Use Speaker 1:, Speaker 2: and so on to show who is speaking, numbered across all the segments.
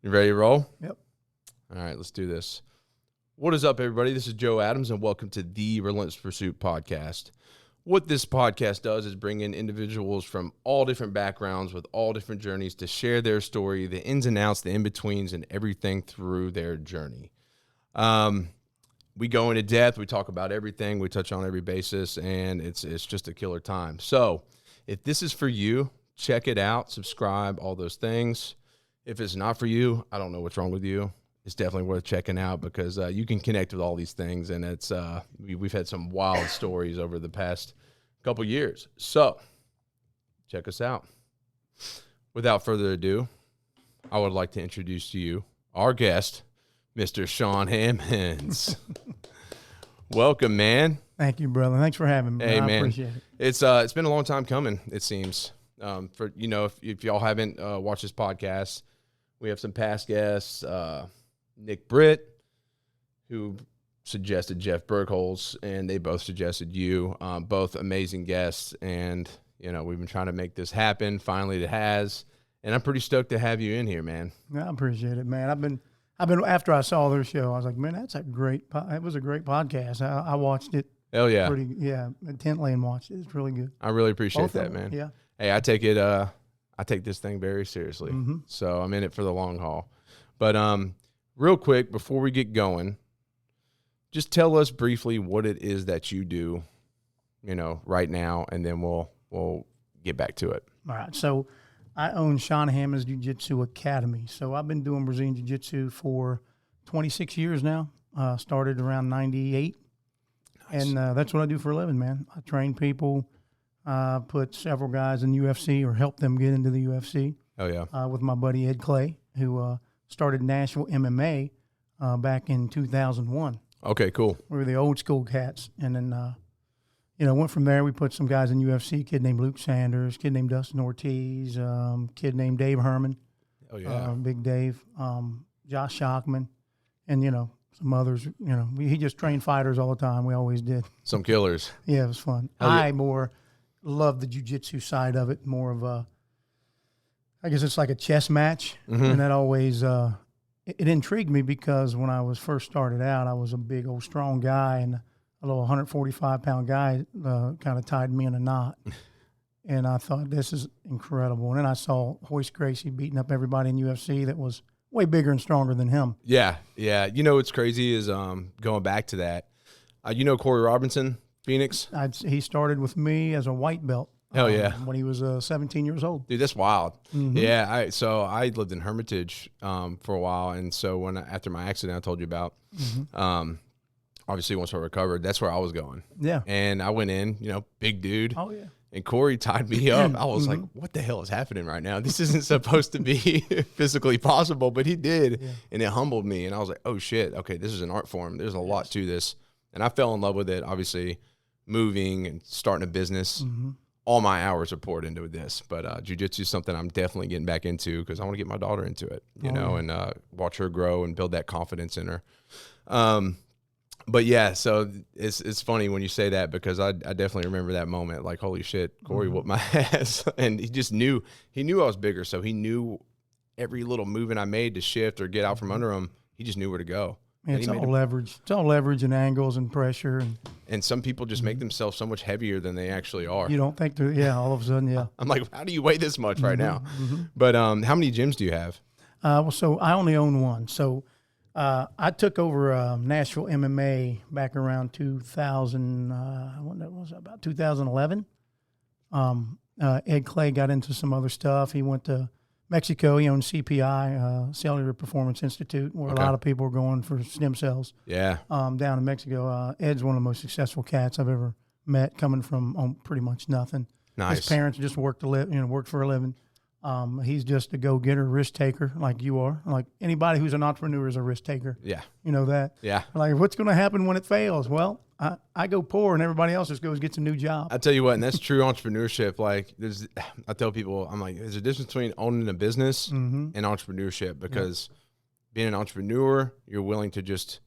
Speaker 1: You ready to roll?
Speaker 2: Yep.
Speaker 1: All right, let's do this. What is up, everybody? This is Joe Adams, and welcome to the Relentless Pursuit podcast. What this podcast does is bring in individuals from all different backgrounds with all different journeys to share their story, the ins and outs, the in-betweens, and everything through their journey. We go into depth. We talk about everything. We touch on every basis, and it's just a killer time. So if this is for you, check it out, subscribe, all those things. If it's not for you, I don't know what's wrong with you. It's definitely worth checking out because you can connect with all these things, and it's we've had some wild stories over the past couple years. So check us out. Without further ado, I would like to introduce to you our guest, Mr. Shawn Hammonds. Welcome, man.
Speaker 2: Thank you, brother. Thanks for having me.
Speaker 1: Hey,
Speaker 2: I
Speaker 1: man.
Speaker 2: appreciate it.
Speaker 1: It's been a long time coming, it seems. If y'all haven't watched this podcast, we have some past guests. Nick Britt, who suggested Jeff Bergholz, and they both suggested you. Both amazing guests, and we've been trying to make this happen. Finally, it has, and I'm pretty stoked to have you in here, man.
Speaker 2: I appreciate it, man. I've been after I saw their show, I was like, man, it was a great podcast. I watched it.
Speaker 1: Hell yeah,
Speaker 2: intently and watched it. It's really good.
Speaker 1: I really appreciate
Speaker 2: Both
Speaker 1: that,
Speaker 2: of them,
Speaker 1: man.
Speaker 2: Yeah.
Speaker 1: Hey, I take this thing very seriously, so I'm in it for the long haul. But real quick, before we get going, just tell us briefly what it is that you do, right now, and then we'll get back to it.
Speaker 2: All right. So I own Shawn Hammonds Jiu Jitsu Academy. So I've been doing Brazilian Jiu Jitsu for 26 years now. Started around 98. Nice. And that's what I do for a living, man. I train people, put several guys in UFC or help them get into the UFC.
Speaker 1: Oh, yeah.
Speaker 2: With my buddy Ed Clay, who started Nashville MMA back in 2001.
Speaker 1: Okay, cool.
Speaker 2: We were the old school cats. And then, went from there. We put some guys in UFC, a kid named Luke Sanders, kid named Dustin Ortiz, kid named Dave Herman.
Speaker 1: Oh, yeah.
Speaker 2: Big Dave, Josh Shockman, and, some others. He just trained fighters all the time. We always did.
Speaker 1: Some killers.
Speaker 2: Yeah, it was fun. I more love the jiu-jitsu side of it, more of a, I guess it's like a chess match. And that always, it intrigued me because when I was first started out, I was a big old strong guy, and a little 145-pound guy kind of tied me in a knot. And I thought, this is incredible. And then I saw Royce Gracie beating up everybody in UFC that was way bigger and stronger than him.
Speaker 1: Yeah. What's crazy is going back to that. Corey Robinson, Phoenix?
Speaker 2: He started with me as a white belt.
Speaker 1: Hell yeah.
Speaker 2: When he was 17 years old.
Speaker 1: Dude, that's wild. Yeah, I lived in Hermitage for a while, and so after my accident I told you about, obviously once I recovered, that's where I was going.
Speaker 2: Yeah.
Speaker 1: And I went in, big dude.
Speaker 2: Oh, yeah.
Speaker 1: And Corey tied me up. I was like, what the hell is happening right now? This isn't supposed to be physically possible, but he did. Yeah. And it humbled me. And I was like, oh, shit. Okay, this is an art form. There's a lot to this. And I fell in love with it, obviously, moving and starting a business. All my hours are poured into this. But jiu-jitsu is something I'm definitely getting back into because I want to get my daughter into it, and watch her grow and build that confidence in her. But yeah, so it's funny when you say that because I definitely remember that moment. Like, holy shit, Corey whooped my ass, and he just knew I was bigger, so he knew every little movement I made to shift or get out from under him. He just knew where to go.
Speaker 2: Yeah, it's all leverage. It's all leverage and angles and pressure.
Speaker 1: And some people just make themselves so much heavier than they actually are.
Speaker 2: You don't think all of a sudden, yeah.
Speaker 1: I'm like, how do you weigh this much right now? But how many gyms do you have?
Speaker 2: So I only own one. So I took over Nashville MMA back around 2000. When that was about 2011. Ed Clay got into some other stuff. He went to Mexico. He owned CPI, Cellular Performance Institute, where a lot of people are going for stem cells.
Speaker 1: Yeah.
Speaker 2: Down in Mexico. Ed's one of the most successful cats I've ever met, coming from pretty much nothing.
Speaker 1: Nice.
Speaker 2: His parents just worked for a living. He's just a go-getter, risk taker, like you are. Like anybody who's an entrepreneur is a risk taker.
Speaker 1: Yeah.
Speaker 2: You know that?
Speaker 1: Yeah.
Speaker 2: Like, what's going to happen when it fails? Well, I go poor and everybody else just goes gets a new job.
Speaker 1: I tell you what, and that's true entrepreneurship. Like, I tell people, I'm like, there's a difference between owning a business and entrepreneurship, because being an entrepreneur, you're willing to just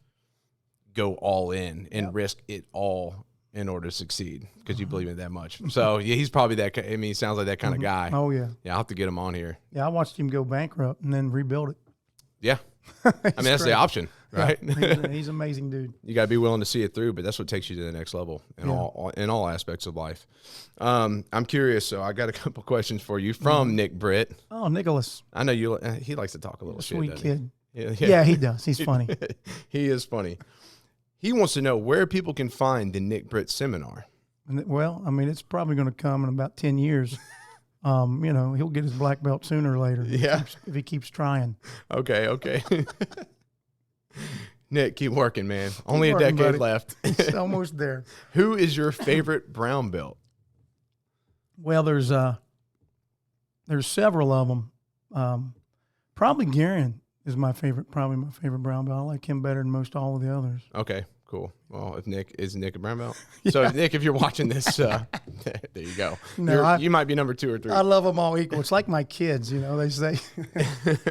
Speaker 1: go all in and risk it all in order to succeed because you believe in it that much. So yeah, he's probably that. I mean, he sounds like that kind of guy.
Speaker 2: Oh yeah.
Speaker 1: Yeah, I'll have to get him on here.
Speaker 2: Yeah, I watched him go bankrupt and then rebuild it.
Speaker 1: Yeah. I mean, that's the option, right?
Speaker 2: Yeah, he's an amazing dude.
Speaker 1: You got to be willing to see it through, but that's what takes you to the next level in all aspects of life. I'm curious, so I got a couple questions for you from Nick Britt.
Speaker 2: Oh, Nicholas.
Speaker 1: I know he likes to talk a little shit.
Speaker 2: Sweet kid.
Speaker 1: Yeah,
Speaker 2: he does. He's funny.
Speaker 1: He is funny. He wants to know where people can find the Nick Britt seminar.
Speaker 2: Well, I mean, it's probably going to come in about 10 years. He'll get his black belt sooner or later.
Speaker 1: Yeah.
Speaker 2: If he keeps trying.
Speaker 1: Okay. Nick, keep working, man. Only a decade left.
Speaker 2: It's almost there.
Speaker 1: Who is your favorite brown belt?
Speaker 2: Well, there's several of them. Probably Guerin is probably my favorite brown belt. I like him better than most all of the others.
Speaker 1: Okay, cool. Well, is Nick a brown belt? Yeah. So Nick, if you're watching this, there you go. No, you might be number 2 or 3.
Speaker 2: I love them all equal. It's like my kids, they say,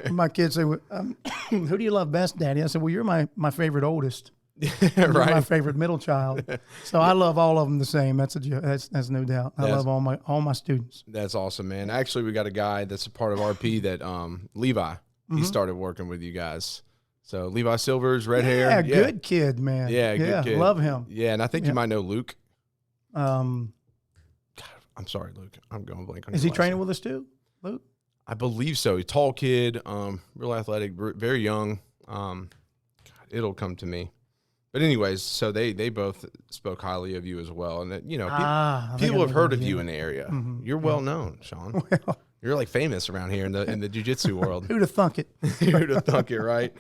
Speaker 2: my kids say, who do you love best, Daddy? I said, well, you're my favorite oldest.
Speaker 1: Right.
Speaker 2: You're my favorite middle child. So I love all of them the same. That's no doubt. I love all my students.
Speaker 1: That's awesome, man. Actually, we got a guy that's a part of RP that Levi. He started working with you guys. So Levi Silvers, red hair.
Speaker 2: Yeah, good kid, man.
Speaker 1: Yeah, good kid.
Speaker 2: Love him.
Speaker 1: Yeah, and I think you might know Luke.
Speaker 2: God,
Speaker 1: I'm sorry, Luke. I'm going blank on
Speaker 2: Is he training with us too, Luke?
Speaker 1: I believe so. He's a tall kid, real athletic, very young. God, it'll come to me. But anyways, so they both spoke highly of you as well. And, people have heard of you in the area. Mm-hmm. You're well known, Shawn. Well, you're like famous around here in the jiu-jitsu world.
Speaker 2: Who'd have thunk it?
Speaker 1: Who'd have thunk it, right?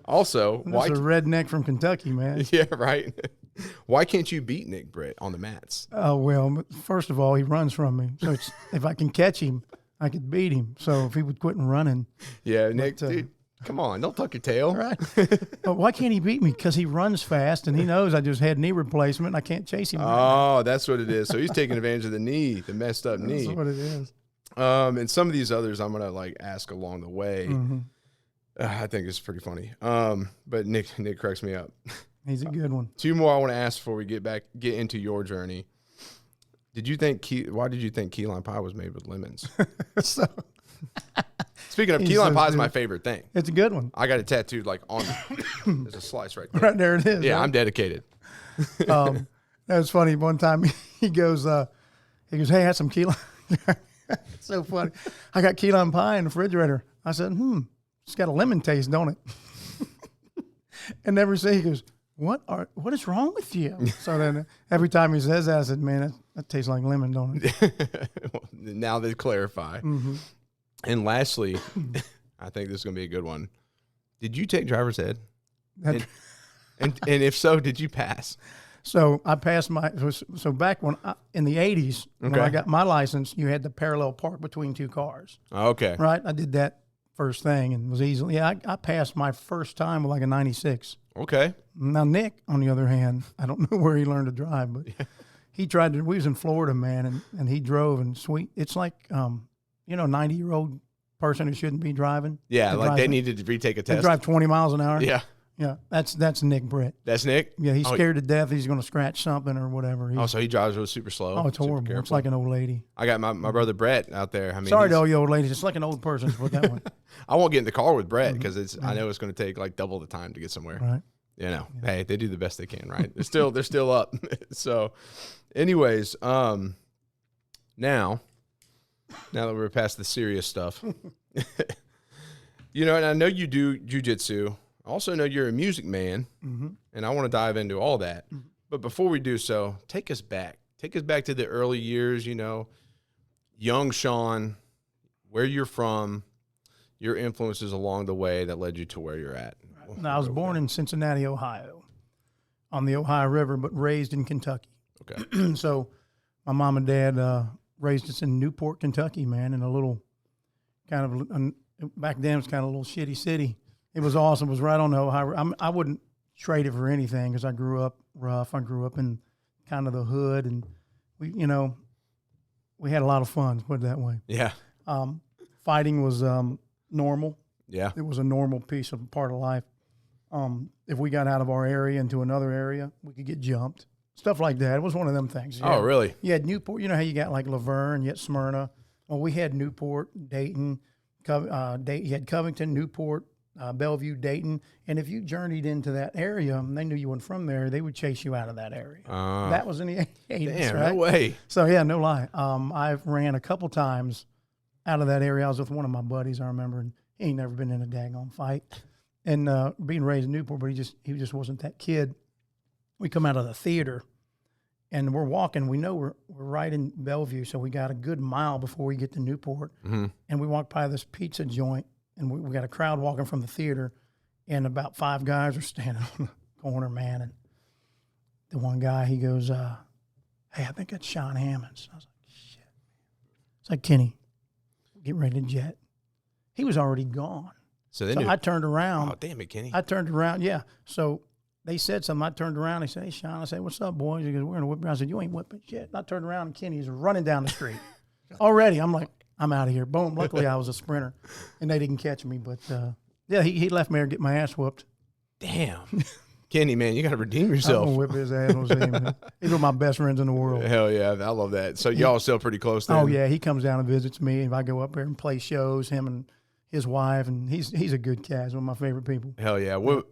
Speaker 1: Also,
Speaker 2: why a redneck from Kentucky, man?
Speaker 1: Yeah, right. Why can't you beat Nick Britt on the mats?
Speaker 2: Well, first of all, he runs from me. So if I can catch him, I could beat him. So if he would quit running.
Speaker 1: Yeah, Nick, dude, come on, don't tuck your tail.
Speaker 2: Right. But why can't he beat me? Because he runs fast, and he knows I just had knee replacement, and I can't chase him.
Speaker 1: Oh, that's what it is. So he's taking advantage of the knee, the messed up knee.
Speaker 2: That's what it is.
Speaker 1: And some of these others I'm going to ask along the way.
Speaker 2: Mm-hmm.
Speaker 1: I think it's pretty funny. But Nick cracks me up.
Speaker 2: He's a good one.
Speaker 1: 2 more I want to ask before we get into your journey. Why did you think key lime pie was made with lemons? Speaking of, key lime pie is my favorite thing.
Speaker 2: It's a good one.
Speaker 1: I got it tattooed on there's a slice right there.
Speaker 2: Right there it is.
Speaker 1: Yeah,
Speaker 2: right?
Speaker 1: I'm dedicated.
Speaker 2: That was funny. One time he goes, hey, I had some key lime. It's so funny. I got key lime pie in the refrigerator. I said, it's got a lemon taste, don't it? And every day he goes, what is wrong with you? So then every time he says that, I said, man, that tastes like lemon, don't it?
Speaker 1: Well, now they clarify. Mm-hmm. And lastly, I think this is going to be a good one. Did you take driver's ed? And if so, did you pass?
Speaker 2: So I passed so back in the 80s, when I got my license, you had to parallel park between 2 cars.
Speaker 1: Okay.
Speaker 2: Right? I did that first thing and was easily, I passed my first time with a 96.
Speaker 1: Okay.
Speaker 2: Now, Nick, on the other hand, I don't know where he learned to drive, but he tried to, we was in Florida, man, and he drove, and it's like, 90-year-old person who shouldn't be driving.
Speaker 1: Yeah, they needed to retake a test.
Speaker 2: They drive 20 miles an hour.
Speaker 1: Yeah.
Speaker 2: Yeah, that's Nick Britt.
Speaker 1: That's Nick?
Speaker 2: Yeah, he's scared to death he's going to scratch something or whatever.
Speaker 1: So he drives really super slow.
Speaker 2: Oh, it's horrible. It's like an old lady.
Speaker 1: I got my brother Brett out there. I mean,
Speaker 2: sorry to all you old ladies. It's like an old person. Put that one.
Speaker 1: I won't get in the car with Brett because I know it's going to take double the time to get somewhere.
Speaker 2: Right.
Speaker 1: Hey, they do the best they can, right? They're still up. So, anyways, now that we're past the serious stuff, and I know you do jiu-jitsu. I also know you're a music man, and I want to dive into all that. Mm-hmm. But before we do so, take us back. Take us back to the early years, young Shawn, where you're from, your influences along the way that led you to where you're at.
Speaker 2: Now, I was born in Cincinnati, Ohio, on the Ohio River, but raised in Kentucky.
Speaker 1: Okay.
Speaker 2: So my mom and dad raised us in Newport, Kentucky, man, in a little back then it was kind of a little shitty city. It was awesome. It was right on the Ohio. I wouldn't trade it for anything because I grew up rough. I grew up in kind of the hood, and we had a lot of fun, put it that way.
Speaker 1: Yeah.
Speaker 2: Fighting was normal.
Speaker 1: Yeah.
Speaker 2: It was a normal part of life. If we got out of our area into another area, we could get jumped. Stuff like that. It was one of them things.
Speaker 1: Oh, really?
Speaker 2: You had Newport. You know how you got like Laverne, yet Smyrna. Well, we had Newport, Dayton, You had Covington, Newport, Bellevue, Dayton, and if you journeyed into that area and they knew you weren't from there, they would chase you out of that area. That was in the 80s,
Speaker 1: damn,
Speaker 2: right?
Speaker 1: no way.
Speaker 2: So, yeah, no lie. I've ran a couple times out of that area. I was with one of my buddies, I remember, and he ain't never been in a daggone fight. And being raised in Newport, but he just wasn't that kid. We come out of the theater, and we're walking. We know we're right in Bellevue, so we got a good mile before we get to Newport.
Speaker 1: Mm-hmm.
Speaker 2: And we walk by this pizza joint, and we got a crowd walking from the theater, and about 5 guys are standing on the corner, man. And the one guy, he goes, hey, I think that's Shawn Hammonds. I was like, shit. It's like, Kenny, get ready to jet. He was already gone.
Speaker 1: So
Speaker 2: I turned around.
Speaker 1: Oh, damn it, Kenny.
Speaker 2: I turned around, yeah. So they said something. I turned around. They said, hey, Shawn. I said, what's up, boys? He goes, we're going to whip around. I said, you ain't whipping shit. And I turned around, and Kenny's running down the street. Already, I'm like, I'm out of here. Boom. Luckily, I was a sprinter, and they didn't catch me. But, yeah, he left me there to get my ass whooped.
Speaker 1: Damn. Kenny, man, you got to redeem
Speaker 2: I'm
Speaker 1: yourself.
Speaker 2: going to whip his ass. He's one of my best friends in the world.
Speaker 1: Hell yeah. I love that. So y'all still pretty close then?
Speaker 2: Oh, yeah. He comes down and visits me. If I go up there and play shows, him and his wife, and he's a good cat. He's one of my favorite people.
Speaker 1: Hell yeah. What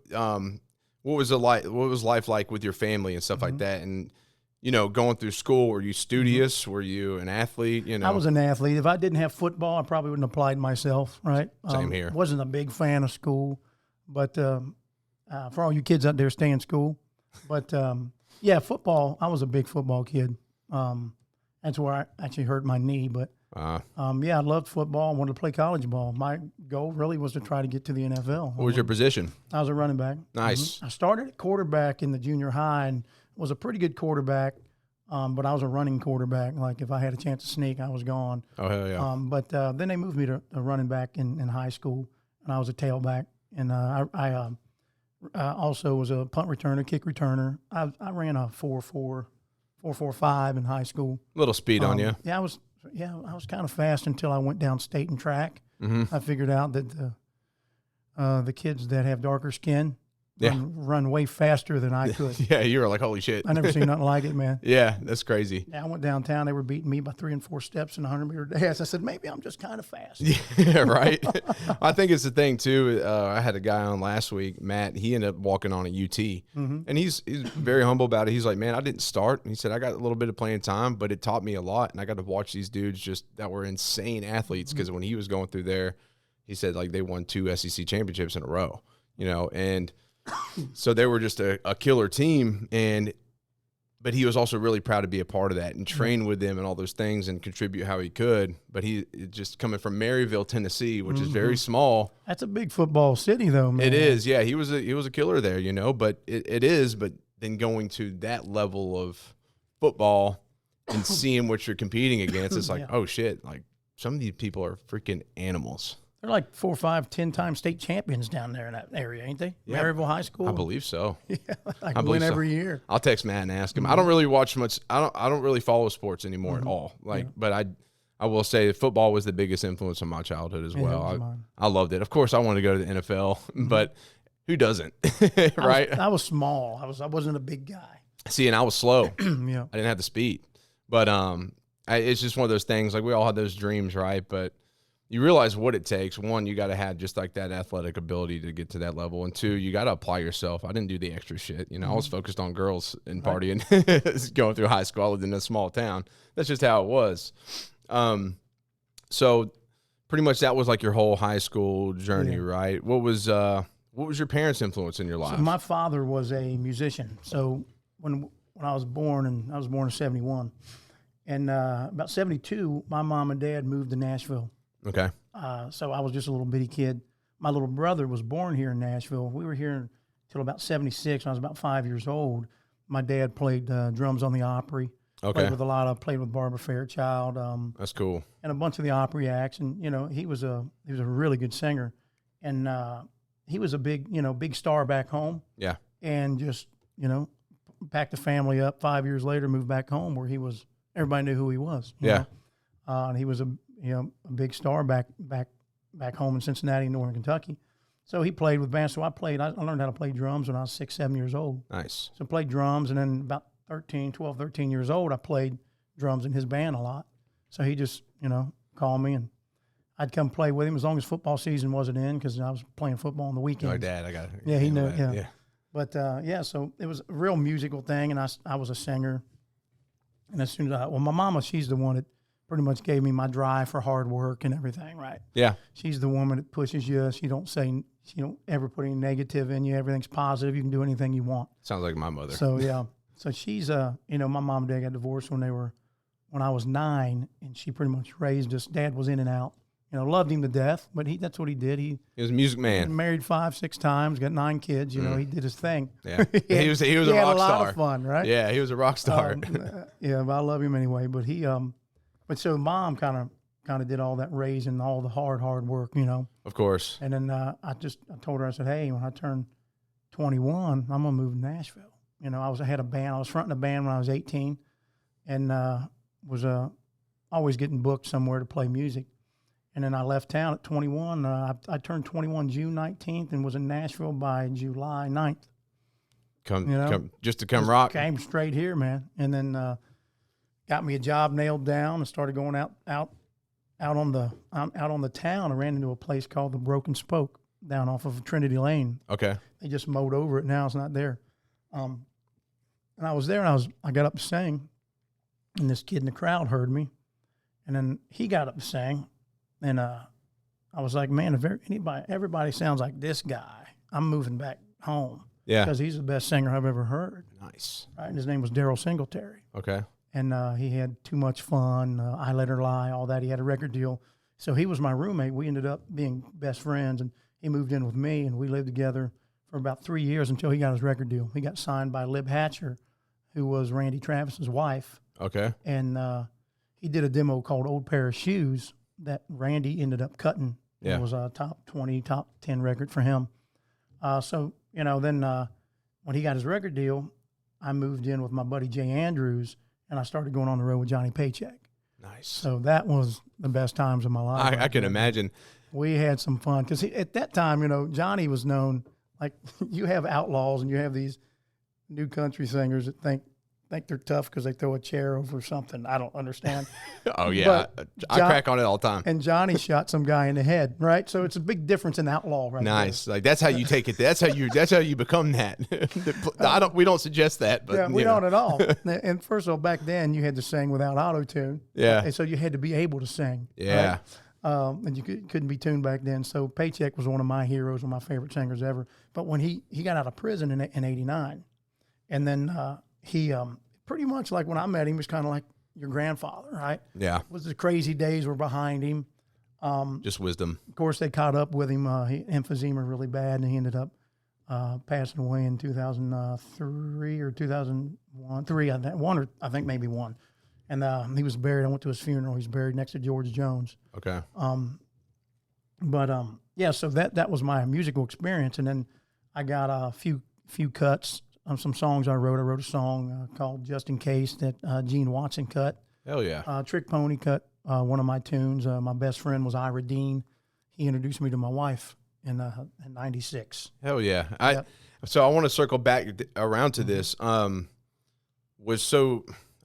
Speaker 1: was life like with your family and stuff like that? And, you know, going through school, were you studious? Were you an athlete? You know,
Speaker 2: I was an athlete. If I didn't have football, I probably wouldn't have applied myself, right?
Speaker 1: Same here.
Speaker 2: Wasn't a big fan of school, but for all you kids out there, stay in school. But, yeah, football, I was a big football kid. That's where I actually hurt my knee. But, yeah, I loved football. I wanted to play college ball. My goal really was to try to get to the NFL.
Speaker 1: What was your position?
Speaker 2: I was a running back.
Speaker 1: Nice.
Speaker 2: I started at quarterback in the junior high and was a pretty good quarterback, but I was a running quarterback. Like, if I had a chance to sneak, I was gone.
Speaker 1: Oh, hell yeah.
Speaker 2: But then they moved me to a running back in high school, and I was a tailback. And I also was a punt returner, kick returner. I ran a 4.45 in high school.
Speaker 1: Little speed on you.
Speaker 2: Yeah, I was kind of fast until I went down state and track.
Speaker 1: Mm-hmm.
Speaker 2: I figured out that the kids that have darker skin run way faster than I could.
Speaker 1: Yeah, you were like, holy shit.
Speaker 2: I never seen nothing like it, man.
Speaker 1: Yeah, that's crazy.
Speaker 2: Yeah, I went downtown. They were beating me by 3 and 4 steps in a 100-meter dash. I said, maybe I'm just kind of fast.
Speaker 1: Yeah, right. I think it's the thing, too. I had a guy on last week, Matt. He ended up walking on at UT, and he's very humble about it. He's like, man, I didn't start. And he said, I got a little bit of playing time, but it taught me a lot, and I got to watch these dudes just that were insane athletes because when he was going through there, he said, like, they won 2 SEC championships in a row, you know, and so they were just a killer team, but he was also really proud to be a part of that and train with them and all those things and contribute how he could. But he just coming from Maryville, Tennessee, which is very small.
Speaker 2: That's a big football city, though, man.
Speaker 1: It is, yeah. He was a killer there, you know. But it is. But then going to that level of football and seeing what you're competing against, it's like, oh shit! Like some of these people are freaking animals.
Speaker 2: They're like 4, 5, 10-time state champions down there in that area, ain't they? Yeah. Maryville High School.
Speaker 1: I believe so.
Speaker 2: Yeah, I win every year.
Speaker 1: I'll text Matt and ask him. I don't really watch much. I don't really follow sports anymore at all. Like, but I will say that football was the biggest influence on my childhood as well. I loved it. Of course, I wanted to go to the NFL, but who doesn't, right?
Speaker 2: I was small. I wasn't a big guy.
Speaker 1: See, and I was slow.
Speaker 2: Yeah,
Speaker 1: I didn't have the speed, but it's just one of those things. Like we all had those dreams, right? But you realize what it takes. One, you got to have just like that athletic ability to get to that level. And 2, you got to apply yourself. I didn't do the extra shit. You know, I was focused on girls and partying, going through high school. I lived in a small town. That's just how it was. So pretty much that was like your whole high school journey, right? What was your parents' influence in your life?
Speaker 2: So my father was a musician. So when I was born, and I was born in 71, and about 72, my mom and dad moved to Nashville.
Speaker 1: Okay.
Speaker 2: So I was just a little bitty kid. My little brother was born here in Nashville. We were here until about 76. When I was about 5 years old. My dad played drums on the Opry.
Speaker 1: Okay.
Speaker 2: Played with Barbara Fairchild.
Speaker 1: That's cool.
Speaker 2: And a bunch of the Opry acts. And, you know, he was a really good singer. And he was a big star back home.
Speaker 1: Yeah.
Speaker 2: And just, you know, packed the family up. 5 years later, moved back home where everybody knew who he was. You know? And he was a big star back home in Cincinnati, northern Kentucky. So he played with bands. So I learned how to play drums when I was 6, 7 years old.
Speaker 1: Nice.
Speaker 2: So I played drums, and then about 12, 13 years old, I played drums in his band a lot. So he just, you know, called me, and I'd come play with him as long as football season wasn't in, because I was playing football on the weekends.
Speaker 1: Like, Dad, I got it.
Speaker 2: Yeah, he knew.
Speaker 1: Yeah.
Speaker 2: Yeah. But, so it was a real musical thing, and I was a singer. And as soon as my mama, she's the one that pretty much gave me my drive for hard work and everything, right?
Speaker 1: Yeah.
Speaker 2: She's the woman that pushes you. She don't ever put any negative in you. Everything's positive. You can do anything you want.
Speaker 1: Sounds like my mother.
Speaker 2: So, yeah. So she's, my mom and dad got divorced when I was 9, and she pretty much raised us. Dad was in and out. Loved him to death, but that's what he did. He
Speaker 1: was a music man.
Speaker 2: Married 5-6 times, got 9 kids. He did his thing.
Speaker 1: Yeah, he was a rock star.
Speaker 2: Had a lot of fun, right?
Speaker 1: Yeah, he was a rock star.
Speaker 2: But I love him anyway. But but so Mom kind of did all that raising, all the hard work,
Speaker 1: Of course.
Speaker 2: And then I told her, I said, hey, when I turn 21, I'm gonna move to Nashville. I had a band. I was fronting a band when I was 18, and was always getting booked somewhere to play music. And then I left town at 21. I turned 21 June 19th and was in Nashville by July 9th.
Speaker 1: Just to come rock.
Speaker 2: Came straight here, man. And then got me a job nailed down and started going out on the town. I ran into a place called the Broken Spoke down off of Trinity Lane.
Speaker 1: Okay.
Speaker 2: They just mowed over it now. It's not there. And I was there, and I got up to sing, and this kid in the crowd heard me, and then he got up to sing. And I was like, man, if everybody sounds like this guy, I'm moving back home.
Speaker 1: Yeah.
Speaker 2: Because he's the best singer I've ever heard.
Speaker 1: Nice.
Speaker 2: Right? And his name was Daryl Singletary.
Speaker 1: Okay.
Speaker 2: And he had Too Much Fun, I Let Her Lie, all that. He had a record deal. So he was my roommate. We ended up being best friends, and he moved in with me, and we lived together for about 3 years until he got his record deal. He got signed by Lib Hatcher, who was Randy Travis's wife.
Speaker 1: Okay.
Speaker 2: And he did a demo called Old Pair of Shoes that Randy ended up cutting.
Speaker 1: Yeah.
Speaker 2: It was a top 20, top 10 record for him. Then when he got his record deal, I moved in with my buddy Jay Andrews, and I started going on the road with Johnny Paycheck.
Speaker 1: Nice.
Speaker 2: So that was the best times of my life.
Speaker 1: I can imagine.
Speaker 2: We had some fun because at that time, Johnny was known, like, you have outlaws and you have these new country singers that think they're tough because they throw a chair over something. I don't understand.
Speaker 1: Oh, yeah. I crack on it all the time.
Speaker 2: And Johnny shot some guy in the head, right? So it's a big difference in outlaw, right?
Speaker 1: Nice. Like, that's how you take it. That's how you become that. We don't suggest that, but
Speaker 2: yeah, we don't at all. And first of all, back then you had to sing without auto-tune.
Speaker 1: Yeah.
Speaker 2: And so you had to be able to sing.
Speaker 1: Yeah.
Speaker 2: Right? And you couldn't be tuned back then. So Paycheck was one of my heroes, one of my favorite singers ever. But when he got out of prison in 89, and then he pretty much, like, when I met him, was kind of like your grandfather, right?
Speaker 1: Yeah.
Speaker 2: The crazy days were behind him.
Speaker 1: Just wisdom.
Speaker 2: Of course, they caught up with him. Emphysema really bad, and he ended up passing away in 2003 or 2001. I think maybe one. And he was buried. I went to his funeral. He's buried next to George Jones.
Speaker 1: Okay.
Speaker 2: So that was my musical experience. And then I got a few cuts on some songs I wrote. I wrote a song called Just in Case that Gene Watson cut.
Speaker 1: Hell yeah.
Speaker 2: Trick Pony cut one of my tunes. My best friend was Ira Dean. He introduced me to my wife in 96.
Speaker 1: Hell yeah.
Speaker 2: Yep.
Speaker 1: So I want to circle back around to this.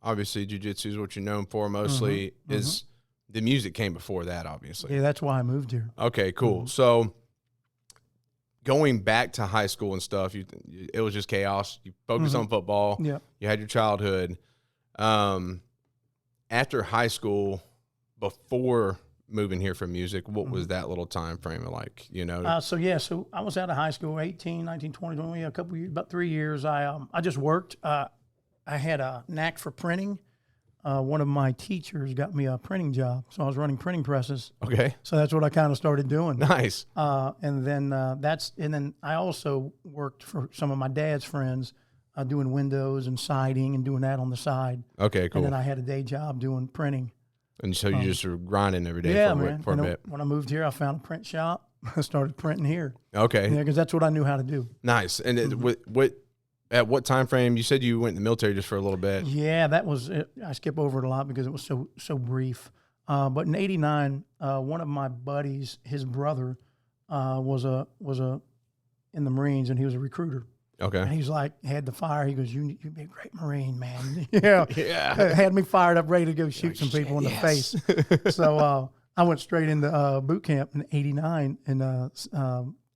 Speaker 1: Obviously jiu-jitsu is what you're known for mostly. Is the music came before that, obviously.
Speaker 2: Yeah, that's why I moved here.
Speaker 1: Okay, cool. So going back to high school and stuff, it was just chaos. You focused on football.
Speaker 2: Yeah. You
Speaker 1: had your childhood. After high school, before moving here for music, what was that little time frame like,
Speaker 2: So I was out of high school, 18, 19, 20, 20, a couple years, about 3 years. I just worked. I had a knack for printing. One of my teachers got me a printing job, so I was running printing presses.
Speaker 1: Okay.
Speaker 2: So that's what I kind of started doing.
Speaker 1: Nice.
Speaker 2: And then I also worked for some of my dad's friends, doing windows and siding and doing that on the side.
Speaker 1: Okay, cool.
Speaker 2: And then I had a day job doing printing.
Speaker 1: And so you just were grinding every day for a bit.
Speaker 2: When I moved here, I found a print shop. I started printing here.
Speaker 1: Okay.
Speaker 2: Yeah, because that's what I knew how to do.
Speaker 1: Nice. And at what time frame? You said you went in the military just for a little bit.
Speaker 2: Yeah, that was it. I skip over it a lot because it was so brief. But in '89, one of my buddies, his brother, was in the Marines, and he was a recruiter.
Speaker 1: Okay.
Speaker 2: And he's like, had the fire. He goes, "You'd be a great Marine, man." Yeah.
Speaker 1: Yeah.
Speaker 2: Had me fired up, ready to go shoot some people in the face. So I went straight into boot camp in '89 in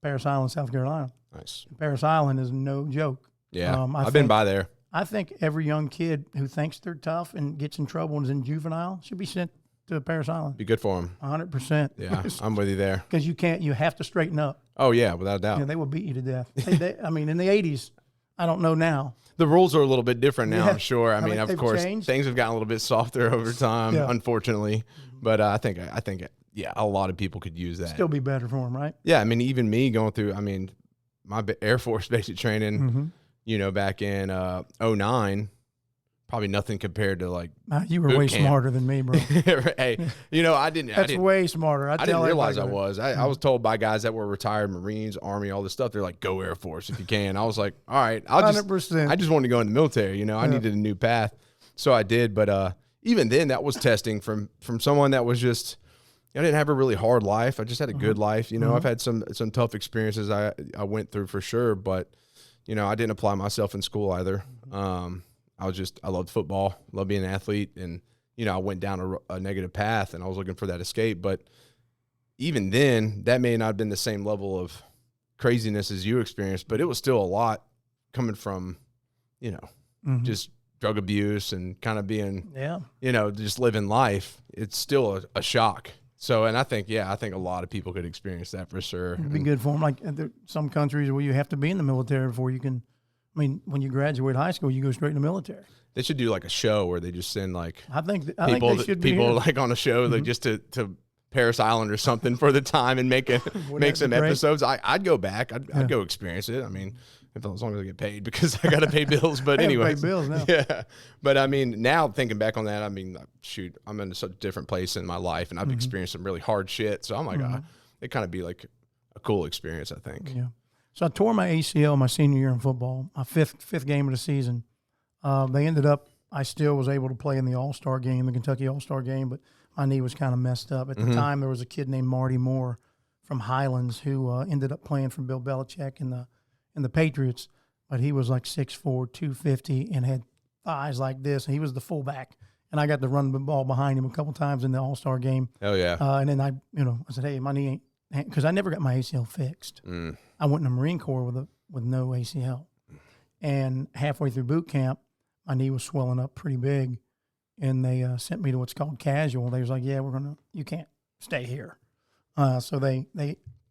Speaker 2: Parris Island, South Carolina.
Speaker 1: Nice.
Speaker 2: Parris Island is no joke.
Speaker 1: Yeah, I've been by there.
Speaker 2: I think every young kid who thinks they're tough and gets in trouble and is in juvenile should be sent to Parris Island.
Speaker 1: Be good for them.
Speaker 2: 100%.
Speaker 1: Yeah, I'm with you there.
Speaker 2: Because you have to straighten up.
Speaker 1: Oh, yeah, without a doubt.
Speaker 2: They will beat you to death. I mean, in the 80s, I don't know now.
Speaker 1: The rules are a little bit different now, I'm sure. I mean, of course,
Speaker 2: changed.
Speaker 1: Things have gotten a little bit softer over time, unfortunately. But I think, yeah, a lot of people could use that.
Speaker 2: Still be better for them, right?
Speaker 1: Yeah, I mean, even me going through, my Air Force basic training, back in 09, probably nothing compared to like
Speaker 2: you were way smarter than me, bro.
Speaker 1: Hey, I didn't.
Speaker 2: That's way smarter.
Speaker 1: I didn't realize I was. I was told by guys that were retired Marines, Army, all this stuff. They're like, go Air Force if you can. I was like, all right,
Speaker 2: 100%.
Speaker 1: I just wanted to go in the military. I needed a new path, so I did. But even then, that was testing from someone that was just. I didn't have a really hard life. I just had a good life. I've had some tough experiences I went through for sure, but I didn't apply myself in school either. I loved football, loved being an athlete, and I went down a negative path, and I was looking for that escape. But even then, that may not have been the same level of craziness as you experienced, but it was still a lot coming from, just drug abuse and kind of being, just living life. It's still a shock. So, and I think a lot of people could experience that for sure.
Speaker 2: It'd be good for them. Like some countries where you have to be in the military before you can. I mean, when you graduate high school, you go straight in the military.
Speaker 1: They should do like a show where they just send like
Speaker 2: I think they should be here.
Speaker 1: Like on a show like just to Parris Island or something for the time and make some episodes. I'd go back. I'd go experience it. I mean, as long as I get paid because I got to pay bills. But anyway,
Speaker 2: pay bills now.
Speaker 1: Yeah. But I mean, now thinking back on that, I mean, shoot, I'm in such a different place in my life, and I've experienced some really hard shit. So I'm like, it kind of be like a cool experience, I think.
Speaker 2: Yeah. So I tore my ACL my senior year in football, my fifth game of the season. They ended up, I still was able to play in the All-Star game, the Kentucky All-Star game, but my knee was kind of messed up. At the time, there was a kid named Marty Moore from Highlands who ended up playing for Bill Belichick in the Patriots, but he was like 6'4", 250, and had thighs like this, and he was the fullback. And I got to run the ball behind him a couple times in the All-Star game.
Speaker 1: Oh, yeah.
Speaker 2: And then I said, hey, my knee ain't, because I never got my ACL fixed. I went in the Marine Corps with no ACL. And halfway through boot camp, my knee was swelling up pretty big, and they sent me to what's called casual. They was like, yeah, you can't stay here. So they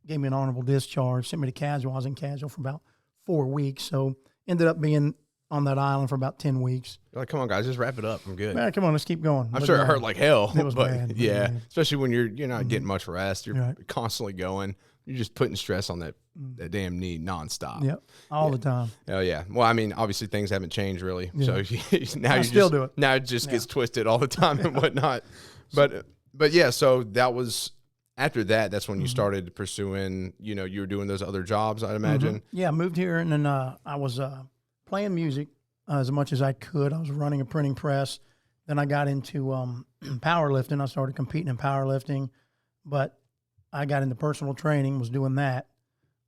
Speaker 2: gave me an honorable discharge, sent me to casual. I was in casual for about 4 weeks, so ended up being on that island for about 10 weeks.
Speaker 1: You're like, come on, guys, just wrap it up. I'm good.
Speaker 2: Man, come on, let's keep going.
Speaker 1: I'm sure it hurt like hell.
Speaker 2: It was bad.
Speaker 1: Yeah, especially when you're not getting much rest. You're constantly going. You're just putting stress on that damn knee nonstop.
Speaker 2: Yep, all the time.
Speaker 1: Oh, yeah. Well, I mean, obviously things haven't changed really. Yeah. So now you
Speaker 2: still do it.
Speaker 1: Now it just gets twisted all the time and whatnot. But yeah, so that was after that. That's when you started pursuing. You were doing those other jobs, I'd imagine.
Speaker 2: Yeah, I moved here, and then I was playing music as much as I could. I was running a printing press. Then I got into powerlifting. I started competing in powerlifting, but I got into personal training, was doing that.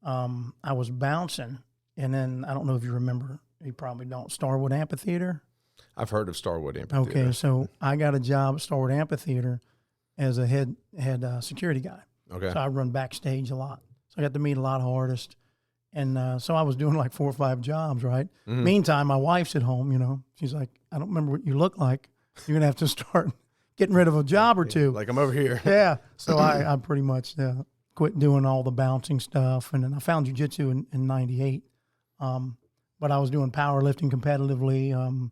Speaker 2: I was bouncing, and then I don't know if you remember, you probably don't, Starwood Amphitheater.
Speaker 1: I've heard of Starwood Amphitheater.
Speaker 2: Okay, so I got a job at Starwood Amphitheater as a head security guy. Okay. So I run backstage a lot. So I got to meet a lot of artists. And so I was doing like 4 or 5 jobs, right? Meantime, my wife's at home, she's like, I don't remember what you look like. You're going to have to start getting rid of a job or two.
Speaker 1: Like I'm over here.
Speaker 2: Yeah. So I pretty much quit doing all the bouncing stuff. And then I found jiu-jitsu in 98. But I was doing powerlifting competitively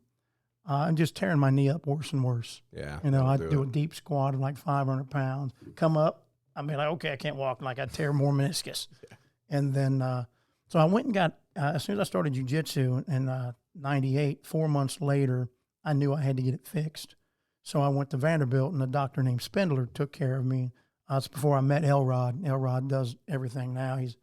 Speaker 2: and just tearing my knee up worse and worse.
Speaker 1: Yeah.
Speaker 2: I'd do a deep squat of like 500 pounds. Come up, I'd be like, okay, I can't walk. Like I'd tear more meniscus. Yeah. And then, so I went and got, as soon as I started jiu-jitsu in 98, 4 months later, I knew I had to get it fixed. So I went to Vanderbilt, and a doctor named Spindler took care of me. It's before I met Elrod. Elrod does everything now. He's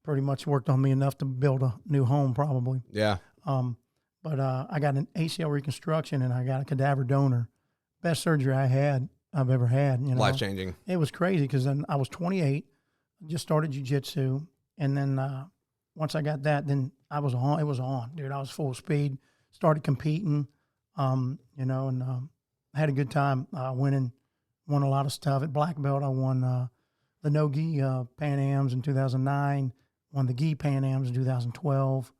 Speaker 2: pretty much worked on me enough to build a new home, probably.
Speaker 1: Yeah.
Speaker 2: But I got an ACL reconstruction, and I got a cadaver donor. Best surgery I've ever had.
Speaker 1: Life-changing.
Speaker 2: It was crazy because then I was 28, just started jiu-jitsu, and then once I got that, then I was on. It was on, dude. I was full speed. Started competing, and had a good time winning won a lot of stuff. At black belt, I won the no-gi Pan Ams in 2009, won the gi Pan Ams in 2012,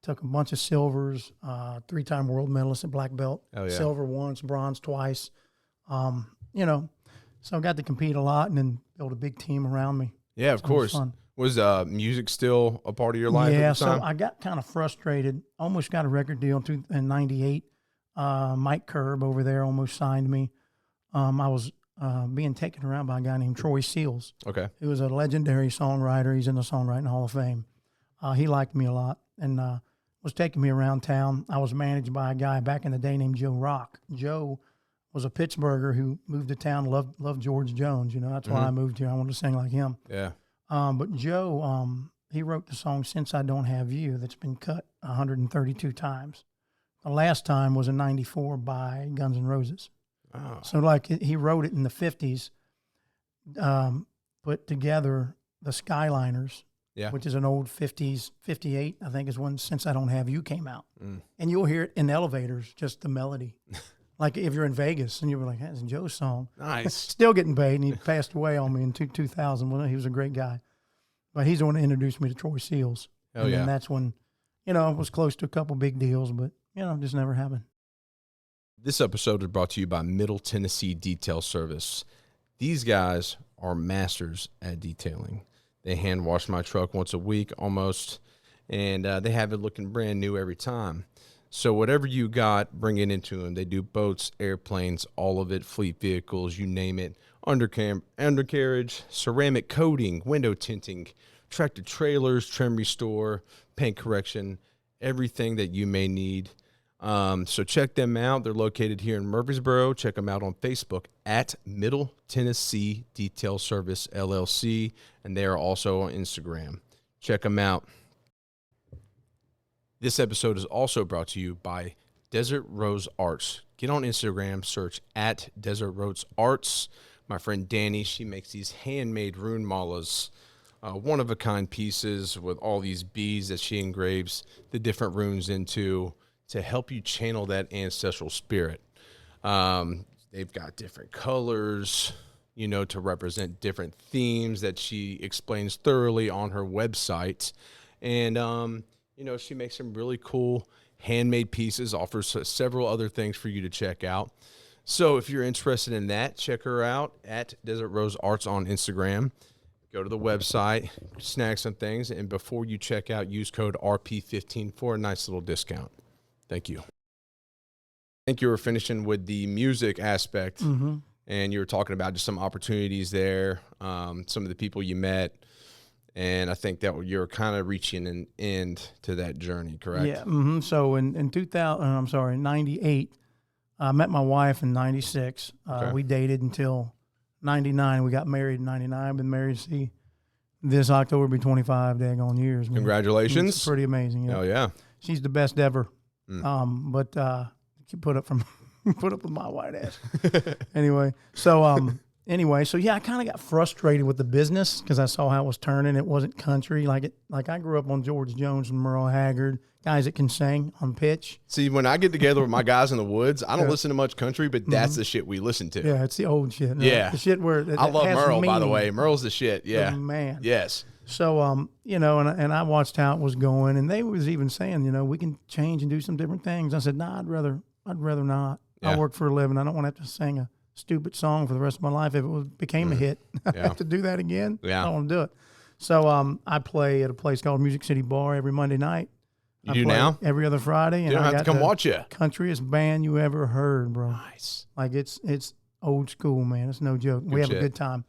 Speaker 2: took a bunch of silvers, 3-time world medalist at black belt, silver once, bronze twice. You know, so I got to compete a lot and then build a big team around me.
Speaker 1: Yeah, of course. Was music still a part of your life at the time?
Speaker 2: So I got kind of frustrated. Almost got a record deal in '98. Mike Curb over there almost signed me. I was being taken around by a guy named Troy Seals.
Speaker 1: Okay.
Speaker 2: He was a legendary songwriter. He's in the Songwriting Hall of Fame. He liked me a lot and was taking me around town. I was managed by a guy back in the day named Joe Rock. Joe was a Pittsburgher who moved to town, loved George Jones. You know, that's why I moved here. I wanted to sing like him.
Speaker 1: Yeah.
Speaker 2: But Joe, he wrote the song Since I Don't Have You that's been cut 132 times. The last time was in '94 by Guns N' Roses.
Speaker 1: Oh.
Speaker 2: So like he wrote it in the 50s, put together the Skyliners, which is an old 50s, 58, I think is when Since I Don't Have You came out. And you'll hear it in elevators, just the melody. Like if you're in Vegas and you'll be like, that's Joe's song.
Speaker 1: Nice.
Speaker 2: Still getting paid, and he passed away on me in 2000. Well, he was a great guy. But he's the one that introduced me to Troy Seals. And then that's when, you know, I was close to a couple big deals, but, you know, just never happened.
Speaker 1: This episode is brought to you by Middle Tennessee Detail Service. These guys are masters at detailing. They hand wash my truck once a week almost, and they have it looking brand new every time. So whatever you got, bring it into them. They do boats, airplanes, all of it, fleet vehicles, you name it, undercarriage, ceramic coating, window tinting, tractor trailers, trim restore, paint correction, everything that you may need. So check them out. They're located here in Murfreesboro. Check them out on Facebook at Middle Tennessee Detail Service LLC, and they are also on Instagram. Check them out. This episode is also brought to you by Desert Rose Arts. Get on Instagram, search at Desert Rose Arts. My friend Danny, she makes these handmade rune malas, one-of-a-kind pieces with all these beads that she engraves the different runes into to help you channel that ancestral spirit. They've got different colors, you know, to represent different themes that she explains thoroughly on her website. And, you know, she makes some really cool handmade pieces, offers several other things for you to check out. So if you're interested in that, check her out at Desert Rose Arts on Instagram. Go to the website, snag some things, and before you check out, use code RP15 for a nice little discount. Thank you. I think you were finishing with the music aspect, and you were talking about just some opportunities there, some of the people you met. And I think that you're kind of reaching an end to that journey, correct?
Speaker 2: Yeah. So in 98, I met my wife in 96. We dated until 99. We got married in 99. Been married, this October will be 25 daggone years. Man.
Speaker 1: Congratulations.
Speaker 2: It's pretty amazing. Yeah.
Speaker 1: Oh, yeah.
Speaker 2: She's the best ever. But she put up with my white ass. Anyway, so yeah, I kind of got frustrated with the business because I saw how it was turning. It wasn't country like I grew up on George Jones and Merle Haggard, guys that can sing on pitch.
Speaker 1: See, when I get together with my guys in the woods, I don't listen to much country, but that's the shit we listen to.
Speaker 2: Yeah, it's the old shit. Right?
Speaker 1: Yeah,
Speaker 2: the shit where
Speaker 1: I love Merle, by the way. Merle's the shit. Yeah,
Speaker 2: man.
Speaker 1: Yes.
Speaker 2: So you know, and I watched how it was going, and they was even saying, you know, we can change and do some different things. I said, nah, I'd rather not. Yeah. I work for a living. I don't want to have to sing a stupid song for the rest of my life. If it became a hit, I have to do that again. Yeah. I don't want to do it. So I play at a place called Music City Bar every Monday night.
Speaker 1: You do now?
Speaker 2: Every other Friday.
Speaker 1: And you don't have to come watch you.
Speaker 2: Countryest band you ever heard, bro.
Speaker 1: Nice.
Speaker 2: Like it's old school, man. It's no joke. We have a good time.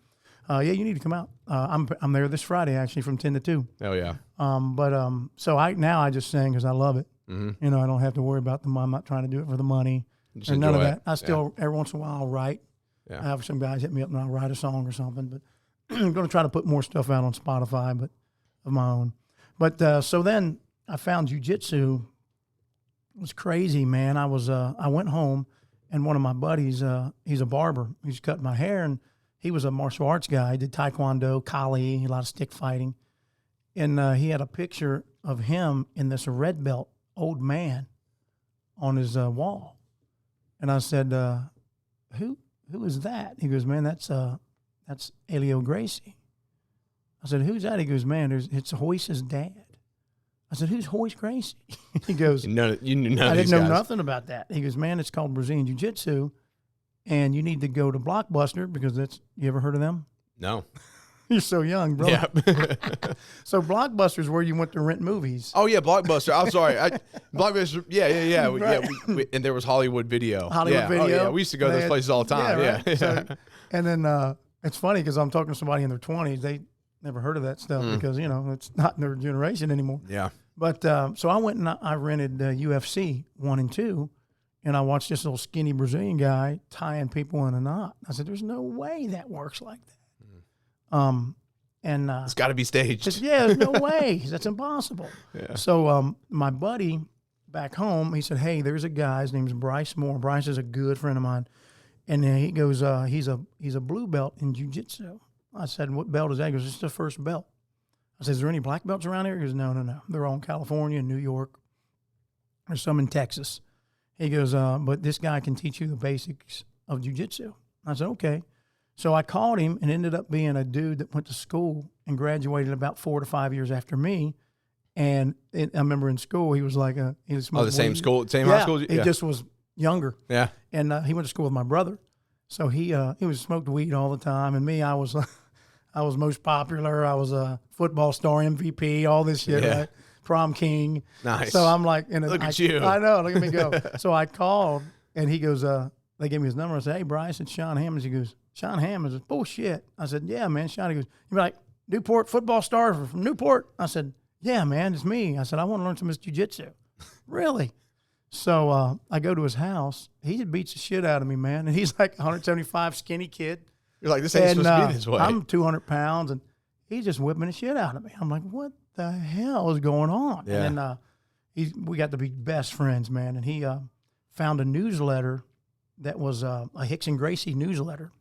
Speaker 2: Yeah, you need to come out. I'm there this Friday actually from 10 to 2.
Speaker 1: Oh yeah.
Speaker 2: So I just sing because I love it. You know, I don't have to worry about the money. I'm not trying to do it for the money or none of that. I still every once in a while I'll write. Yeah. I have some guys hit me up and I'll write a song or something. But I'm going to try to put more stuff out on Spotify, but of my own. But so then I found jiu-jitsu. It was crazy, man. I went home and one of my buddies, he's a barber. He's cutting my hair, and he was a martial arts guy. He did taekwondo, kali, a lot of stick fighting. And he had a picture of him in this red belt old man on his wall. And I said, who who is that? He goes, man, that's Elio Gracie. I said, who's that? He goes, man, it's Hoyce's dad. I said, who's Hoyce Gracie? He goes,
Speaker 1: you knew none
Speaker 2: I
Speaker 1: of
Speaker 2: didn't
Speaker 1: these
Speaker 2: know
Speaker 1: guys.
Speaker 2: nothing about that. He goes, man, it's called Brazilian Jiu Jitsu, and you need to go to Blockbuster because you ever heard of them?
Speaker 1: No.
Speaker 2: You're so young, bro.
Speaker 1: Yeah.
Speaker 2: So Blockbuster's where you went to rent movies.
Speaker 1: Oh yeah, Blockbuster. I'm sorry. Blockbuster. Yeah.
Speaker 2: Right.
Speaker 1: And there was Hollywood Video.
Speaker 2: Hollywood Video.
Speaker 1: Oh, yeah. We used to go to those places all the time. Yeah.
Speaker 2: Right? So, and then it's funny because I'm talking to somebody in their 20s. They never heard of that stuff because, it's not in their generation anymore.
Speaker 1: Yeah.
Speaker 2: But so I went and I rented UFC 1 and 2, and I watched this little skinny Brazilian guy tying people in a knot. I said, there's no way that works like that.
Speaker 1: It's got to be staged.
Speaker 2: There's no way. That's impossible.
Speaker 1: Yeah.
Speaker 2: So my buddy back home, he said, hey, there's a guy. His name's Bryce Moore. Bryce is a good friend of mine. And he goes, he's a blue belt in jiu-jitsu. I said, what belt is that? He goes, it's the first belt. I said, is there any black belts around here? He goes, no. They're all in California and New York. There's some in Texas. He goes, but this guy can teach you the basics of jiu-jitsu. I said, okay. So I called him and ended up being a dude that went to school and graduated about 4 to 5 years after me. And I remember in school, he was like he was
Speaker 1: the same
Speaker 2: weed.
Speaker 1: school, same high school?
Speaker 2: He just was younger.
Speaker 1: Yeah.
Speaker 2: And he went to school with my brother. So he was smoked weed all the time. And me, I was most popular. I was a football star, MVP, all this shit, right? Prom king.
Speaker 1: Nice.
Speaker 2: So I'm like,
Speaker 1: look at you.
Speaker 2: I know, look at me go. So I called and he goes, they gave me his number. I said, hey, Bryce, it's Shawn Hammonds. He goes, Shawn Hammonds is bullshit. I said, yeah, man, Shawn. He goes, you're like, Newport football star from Newport? I said, yeah, man, it's me. I said, I want to learn some of this jiu-jitsu. Really? So I go to his house. He just beats the shit out of me, man. And he's like 175, skinny kid.
Speaker 1: You're like, this ain't supposed to be this way.
Speaker 2: I'm 200 pounds, and he's just whipping the shit out of me. I'm like, what the hell is going on?
Speaker 1: Yeah.
Speaker 2: And then we got to be best friends, man. And he found a newsletter that was a Hicks and Gracie newsletter.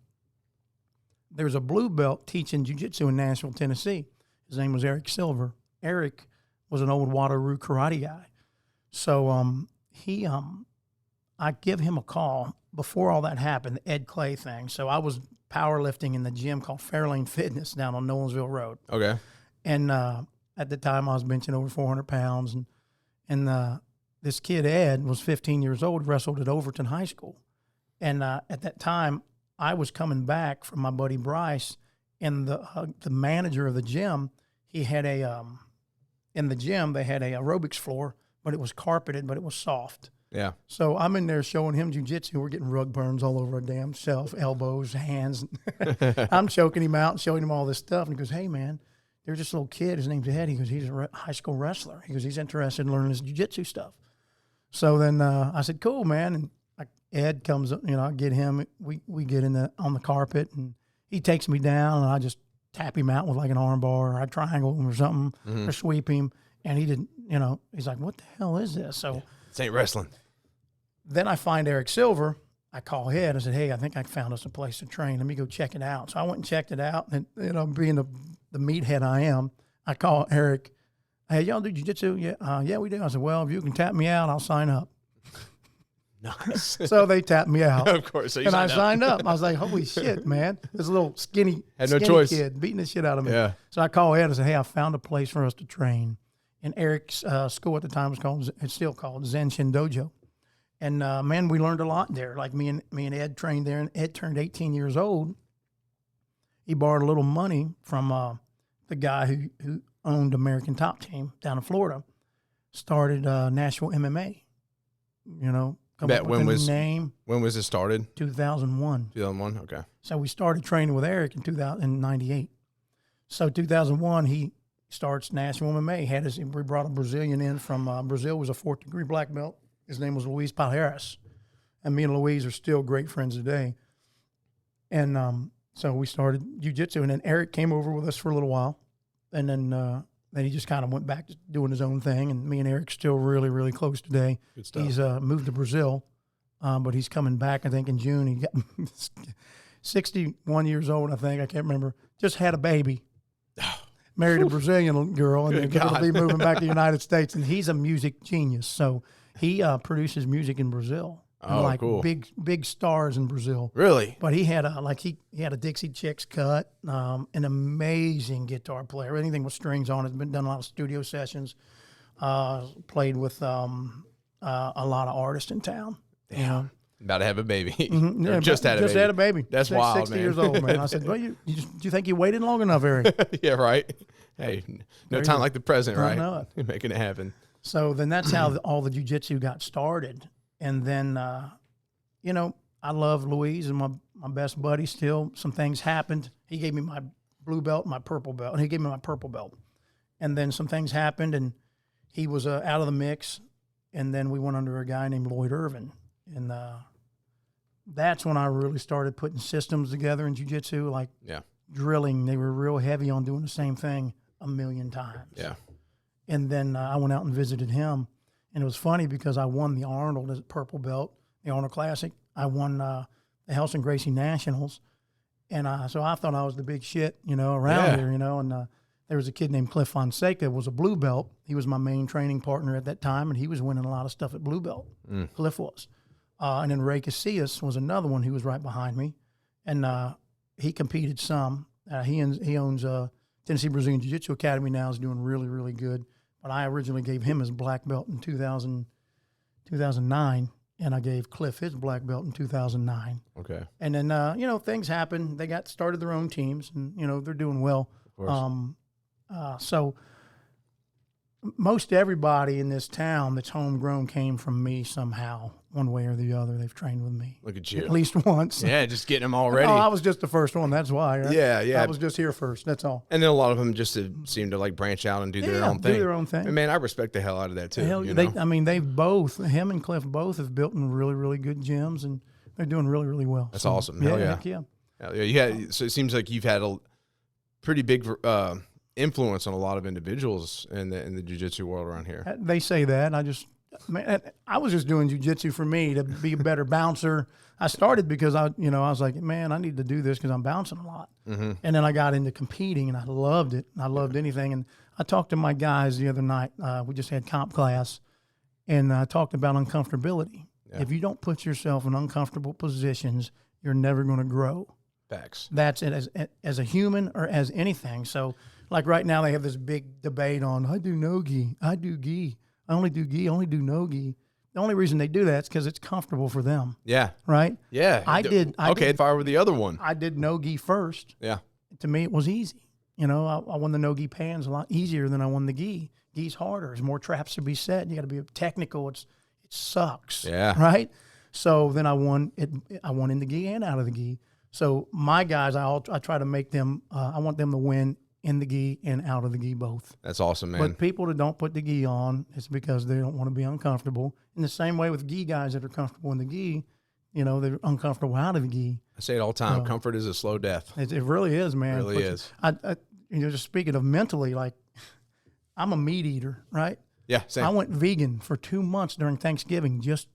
Speaker 2: There's a blue belt teaching jiu-jitsu in Nashville, Tennessee. His name was Eric Silver. Eric was an old Waterloo karate guy. So I give him a call before all that happened, the Ed Clay thing. So I was powerlifting in the gym called Fairlane Fitness down on Nolensville Road.
Speaker 1: Okay.
Speaker 2: And at the time I was benching over 400 pounds. And this kid, Ed, was 15 years old, wrestled at Overton High School. And at that time, I was coming back from my buddy Bryce, and the manager of the gym, he had in the gym, they had a aerobics floor, but it was carpeted, but it was soft.
Speaker 1: Yeah.
Speaker 2: So I'm in there showing him jiu-jitsu. We're getting rug burns all over our damn self, elbows, hands. I'm choking him out and showing him all this stuff. And he goes, hey, man, there's this little kid. His name's Ed. He goes, he's a high school wrestler. He goes, he's interested in learning this jiu-jitsu stuff. So then I said, cool, man. And Ed comes up, I get him. We get on the carpet, and he takes me down, and I just tap him out with like an arm bar, or I triangle him or something, or sweep him. And he didn't, he's like, what the hell is this? So
Speaker 1: this ain't wrestling.
Speaker 2: Then I find Eric Silver. I call Ed. I said, hey, I think I found us a place to train. Let me go check it out. So I went and checked it out. And, being the meathead I am, I call Eric. Hey, y'all do jiu-jitsu? Yeah, we do. I said, well, if you can tap me out, I'll sign up.
Speaker 1: Nice.
Speaker 2: So they tapped me out.
Speaker 1: Of course. So
Speaker 2: I signed up. I was like, holy shit, man. This little skinny kid beating the shit out of me.
Speaker 1: Yeah.
Speaker 2: So I called Ed and said, hey, I found a place for us to train. And Eric's school at the time it's still called Zen Shin Dojo. And, man, we learned a lot there. Like me and Ed trained there, and Ed turned 18 years old. He borrowed a little money from the guy who owned American Top Team down in Florida, started Nashville MMA, Come up with a name.
Speaker 1: When was it started?
Speaker 2: 2001.
Speaker 1: 2001, okay.
Speaker 2: So we started training with Eric in 1998. So 2001, he starts Nashville MMA. We brought a Brazilian in from Brazil. Was a 4th degree black belt. His name was Luis Palheiras. And me and Luis are still great friends today. And so we started jiu-jitsu. And then Eric came over with us for a little while. And then he just kind of went back to doing his own thing. And me and Eric's still really, really close today.
Speaker 1: Good stuff.
Speaker 2: He's moved to Brazil, but he's coming back, I think, in June. He got 61 years old, I think. I can't remember. Just had a baby. Married a Brazilian girl, and they're going to be moving back to the United States. And he's a music genius. So he produces music in Brazil.
Speaker 1: Oh,
Speaker 2: like
Speaker 1: cool.
Speaker 2: big stars in Brazil.
Speaker 1: Really?
Speaker 2: But he had a Dixie Chicks cut, an amazing guitar player. Anything with strings on it. Been done a lot of studio sessions. Played with a lot of artists in town.
Speaker 1: Damn.
Speaker 2: You know?
Speaker 1: About to have a baby.
Speaker 2: Mm-hmm. Yeah,
Speaker 1: just had a baby. That's wild,
Speaker 2: 60
Speaker 1: man.
Speaker 2: years old, man. I said, well, do you think you waited long enough, Eric?
Speaker 1: Yeah, right. Hey, no time like the present, right?
Speaker 2: I know it.
Speaker 1: You're making it happen.
Speaker 2: So then that's how all the jiu-jitsu got started. And then, you know, I love Luis and my best buddy still. Some things happened. He gave me my blue belt, my purple belt, and he gave me my purple belt. And then some things happened, and he was out of the mix. And then we went under a guy named Lloyd Irvin. And that's when I really started putting systems together in jiu-jitsu, like drilling. They were real heavy on doing the same thing a million times.
Speaker 1: Yeah.
Speaker 2: And then I went out and visited him. And it was funny because I won the Arnold as a purple belt, the Arnold Classic. I won the Helson Gracie Nationals. And so I thought I was the big shit, you know, around here, you know. And there was a kid named Cliff Fonseca, was a blue belt. He was my main training partner at that time, and he was winning a lot of stuff at blue belt. Cliff was. And then Ray Casillas was another one who was right behind me. And he competed some. He owns Tennessee Brazilian Jiu Jitsu Academy now, is doing really, really good. But I originally gave him his black belt in 2009, and I gave Cliff his black belt in 2009.
Speaker 1: Okay.
Speaker 2: And then, you know, things happened. They started their own teams, and, you know, they're doing well.
Speaker 1: Of course.
Speaker 2: So most everybody in this town that's homegrown came from me somehow, one way or the other. They've trained with me.
Speaker 1: Look at you.
Speaker 2: At least once.
Speaker 1: Yeah, just getting them already.
Speaker 2: Oh, I was just the first one. That's why. Right?
Speaker 1: Yeah.
Speaker 2: I was just here first. That's all.
Speaker 1: And then a lot of them just seem to like branch out and do their own thing.
Speaker 2: Do their own thing.
Speaker 1: And man, I respect the hell out of that too.
Speaker 2: Hell,
Speaker 1: you know?
Speaker 2: him and Cliff both have built in really, really good gyms, and they're doing really, really well.
Speaker 1: That's awesome. Hell yeah.
Speaker 2: Heck yeah.
Speaker 1: Hell yeah. So it seems like you've had a pretty big influence on a lot of individuals in the jiu-jitsu world around here.
Speaker 2: They say that. I was just doing jiu-jitsu for me to be a better bouncer. I started because I was like, man, I need to do this because I'm bouncing a lot. Mm-hmm. And then I got into competing, and I loved it. I loved anything. And I talked to my guys the other night. We just had comp class, and I talked about uncomfortability. Yeah. If you don't put yourself in uncomfortable positions, you're never going to grow.
Speaker 1: Facts.
Speaker 2: That's it as a human or as anything. So, like right now, they have this big debate on, I do no gi, I do gi. I only do gi, I only do no gi. The only reason they do that is because it's comfortable for them. Yeah. Right?
Speaker 1: Yeah.
Speaker 2: I did.
Speaker 1: If I were the other one.
Speaker 2: I did no gi first.
Speaker 1: Yeah.
Speaker 2: To me, it was easy. You know, I won the no gi pans a lot easier than I won the gi. Gi's harder. There's more traps to be set. You got to be technical. It sucks.
Speaker 1: Yeah.
Speaker 2: Right? So then I won in the gi and out of the gi. So my guys, I try to make them, I want them to win in the gi and out of the gi both.
Speaker 1: That's awesome, man.
Speaker 2: But people that don't put the gi on, it's because they don't want to be uncomfortable. In the same way with gi guys that are comfortable in the gi, you know, they're uncomfortable out of the gi.
Speaker 1: I say it all the time. Comfort is a slow death.
Speaker 2: It really is, man.
Speaker 1: It really is.
Speaker 2: Just speaking of mentally, like, I'm a meat eater, right?
Speaker 1: Yeah, same.
Speaker 2: I went vegan for 2 months during Thanksgiving just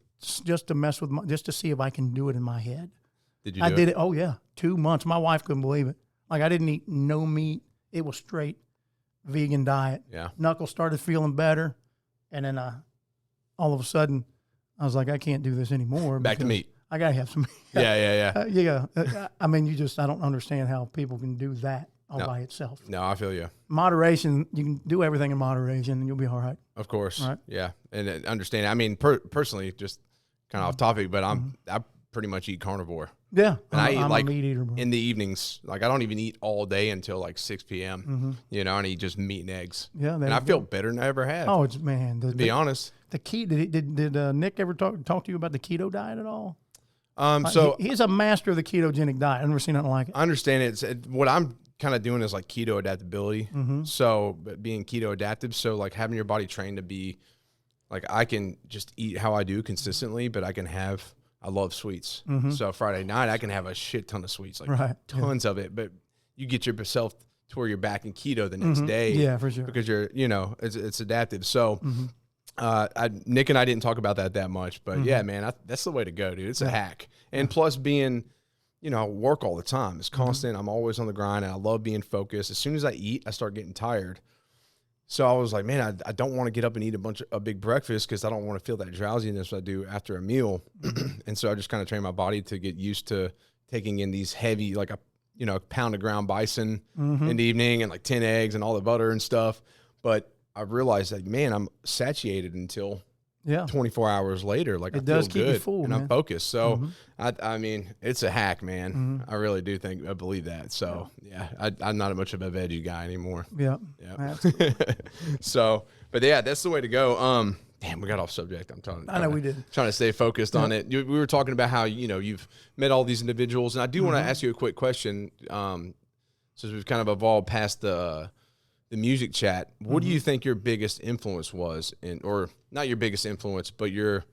Speaker 2: to mess with just to see if I can do it in my head.
Speaker 1: Did you?
Speaker 2: I did it. Oh yeah, 2 months. My wife couldn't believe it. Like, I didn't eat no meat. It was straight vegan diet.
Speaker 1: Yeah.
Speaker 2: Knuckles started feeling better, and then all of a sudden, I was like, I can't do this anymore.
Speaker 1: Back to meat.
Speaker 2: I gotta have some.
Speaker 1: Yeah.
Speaker 2: I mean, I don't understand how people can do that all by itself.
Speaker 1: No, I feel you.
Speaker 2: Moderation. You can do everything in moderation, and you'll be all right.
Speaker 1: Of course.
Speaker 2: Right.
Speaker 1: Yeah, and understand. I mean, personally, just kind of off topic, but I pretty much eat carnivore.
Speaker 2: Yeah,
Speaker 1: and I eat like
Speaker 2: a meat eater, bro.
Speaker 1: In the evenings. Like, I don't even eat all day until like 6 p.m. You know, and eat just meat and eggs. Yeah, and I feel better than I ever have.
Speaker 2: Oh, it's to
Speaker 1: be honest.
Speaker 2: The key. Did Nick ever talk to you about the keto diet at all?
Speaker 1: So
Speaker 2: he's a master of the ketogenic diet. I've never seen nothing like it.
Speaker 1: I understand what I'm kind of doing is like keto adaptability. So being keto adaptive, so like having your body trained to be like, I can just eat how I do consistently, but I love sweets. So Friday night I can have a shit ton of sweets, like tons of it. But you get yourself to where you're back in keto the next day.
Speaker 2: Yeah, for sure.
Speaker 1: Because it's adaptive. So Nick and I didn't talk about that much, but yeah, man, that's the way to go, dude. It's a hack. And plus being, work all the time. It's constant. I'm always on the grind, and I love being focused. As soon as I eat, I start getting tired. So I was like, man, I don't want to get up and eat a big breakfast because I don't want to feel that drowsiness I do after a meal. And so I just kind of trained my body to get used to taking in these heavy, like a pound of ground bison in the evening and like 10 eggs and all the butter and stuff. But I realized that, man, I'm satiated until 24 hours later. Like,
Speaker 2: it
Speaker 1: I
Speaker 2: does
Speaker 1: feel
Speaker 2: keep
Speaker 1: good
Speaker 2: you full,
Speaker 1: and
Speaker 2: man.
Speaker 1: I'm focused. So I mean, it's a hack, man. I really do I believe that. So I'm not much of a veggie guy anymore.
Speaker 2: Yeah.
Speaker 1: So, but yeah, that's the way to go. Damn, we got off subject.
Speaker 2: I know we did.
Speaker 1: Trying to stay focused on it. We were talking about how, you've met all these individuals, and I do want to ask you a quick question. Since we've kind of evolved past the music chat, what do you think your biggest influence was or not your biggest influence, but your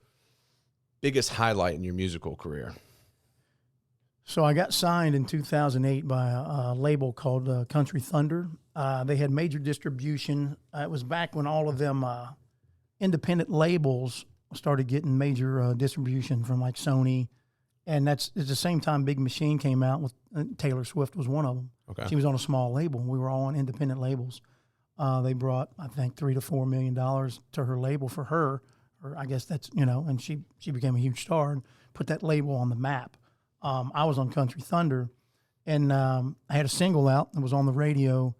Speaker 1: biggest highlight in your musical career?
Speaker 2: So I got signed in 2008 by a label called Country Thunder. They had major distribution. It was back when all of them independent labels started getting major distribution from like Sony. And it's the same time Big Machine came out with Taylor Swift was one of them.
Speaker 1: Okay.
Speaker 2: She was on a small label. We were all on independent labels. They brought, I think, $3 to $4 million to her label for her. Or I guess that's, and she became a huge star and put that label on the map. I was on Country Thunder, and I had a single out that was on the radio,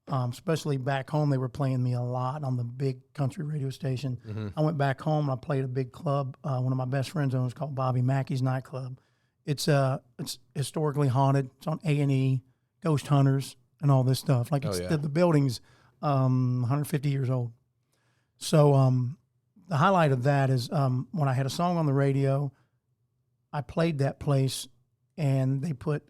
Speaker 2: especially back home. They were playing me a lot on the big country radio station. I went back home and I played a big club. One of my best friends owns called Bobby Mackey's nightclub. It's historically haunted. It's on A&E, ghost hunters, and all this stuff. Like the building's 150 years old. So the highlight of that is when I had a song on the radio, I played that place, and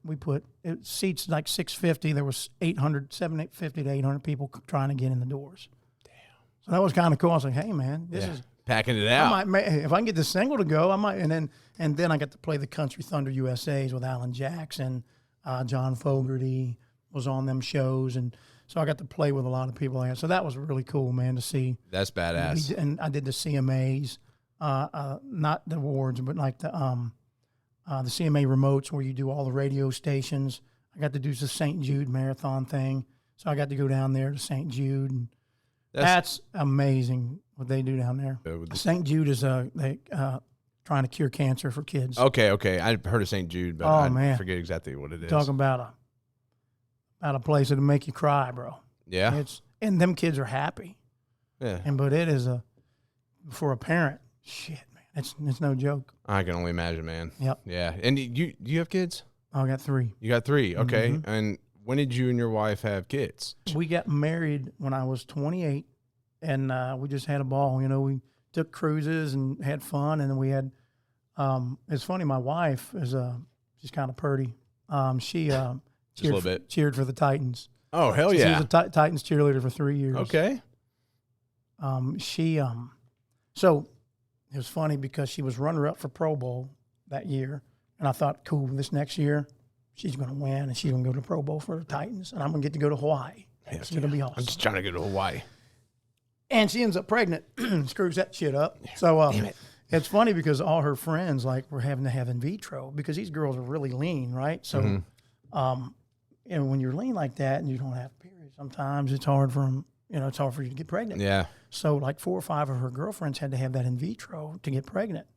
Speaker 2: we put seats like 650. There was 750 to 800 people trying to get in the doors. Damn. So that was kind of cool. I was like, hey man, this is
Speaker 1: packing it out.
Speaker 2: If I can get this single to go, I might. And then I got to play the Country Thunder USAs with Alan Jackson, John Fogerty was on them shows, and so I got to play with a lot of people. So that was really cool, man, to see.
Speaker 1: That's badass.
Speaker 2: And I did the CMAs, not the awards, but like the CMA remotes where you do all the radio stations. I got to do the St. Jude marathon thing. So I got to go down there to St. Jude. And that's amazing what they do down there. St. Jude is trying to cure cancer for kids.
Speaker 1: Okay. I've heard of St. Jude, but I forget exactly what it is.
Speaker 2: Talking about a place that'll make you cry, bro.
Speaker 1: Yeah.
Speaker 2: And them kids are happy.
Speaker 1: Yeah.
Speaker 2: But it is for a parent, shit. It's no joke.
Speaker 1: I can only imagine, man.
Speaker 2: Yep.
Speaker 1: Yeah. And do you have kids?
Speaker 2: I got 3.
Speaker 1: You got 3. Okay. And when did you and your wife have kids?
Speaker 2: We got married when I was 28, and we just had a ball. We took cruises and had fun, and then we had. It's funny. My wife is she's kind of purty. She just a little bit cheered for the Titans.
Speaker 1: Oh hell yeah!
Speaker 2: She was a Titans cheerleader for 3 years.
Speaker 1: Okay.
Speaker 2: So. It was funny because she was runner-up for Pro Bowl that year, and I thought, cool, this next year she's going to win, and she's going to go to Pro Bowl for the Titans, and I'm going to get to go to Hawaii. It's going to be awesome.
Speaker 1: I'm just trying to go to Hawaii.
Speaker 2: And she ends up pregnant, screws that shit up. So
Speaker 1: damn it.
Speaker 2: It's funny because all her friends were having to have in vitro because these girls are really lean, right? So, and when you're lean like that and you don't have periods, sometimes it's hard for them. It's hard for you to get pregnant.
Speaker 1: Yeah.
Speaker 2: So like 4 or 5 of her girlfriends had to have that in vitro to get pregnant.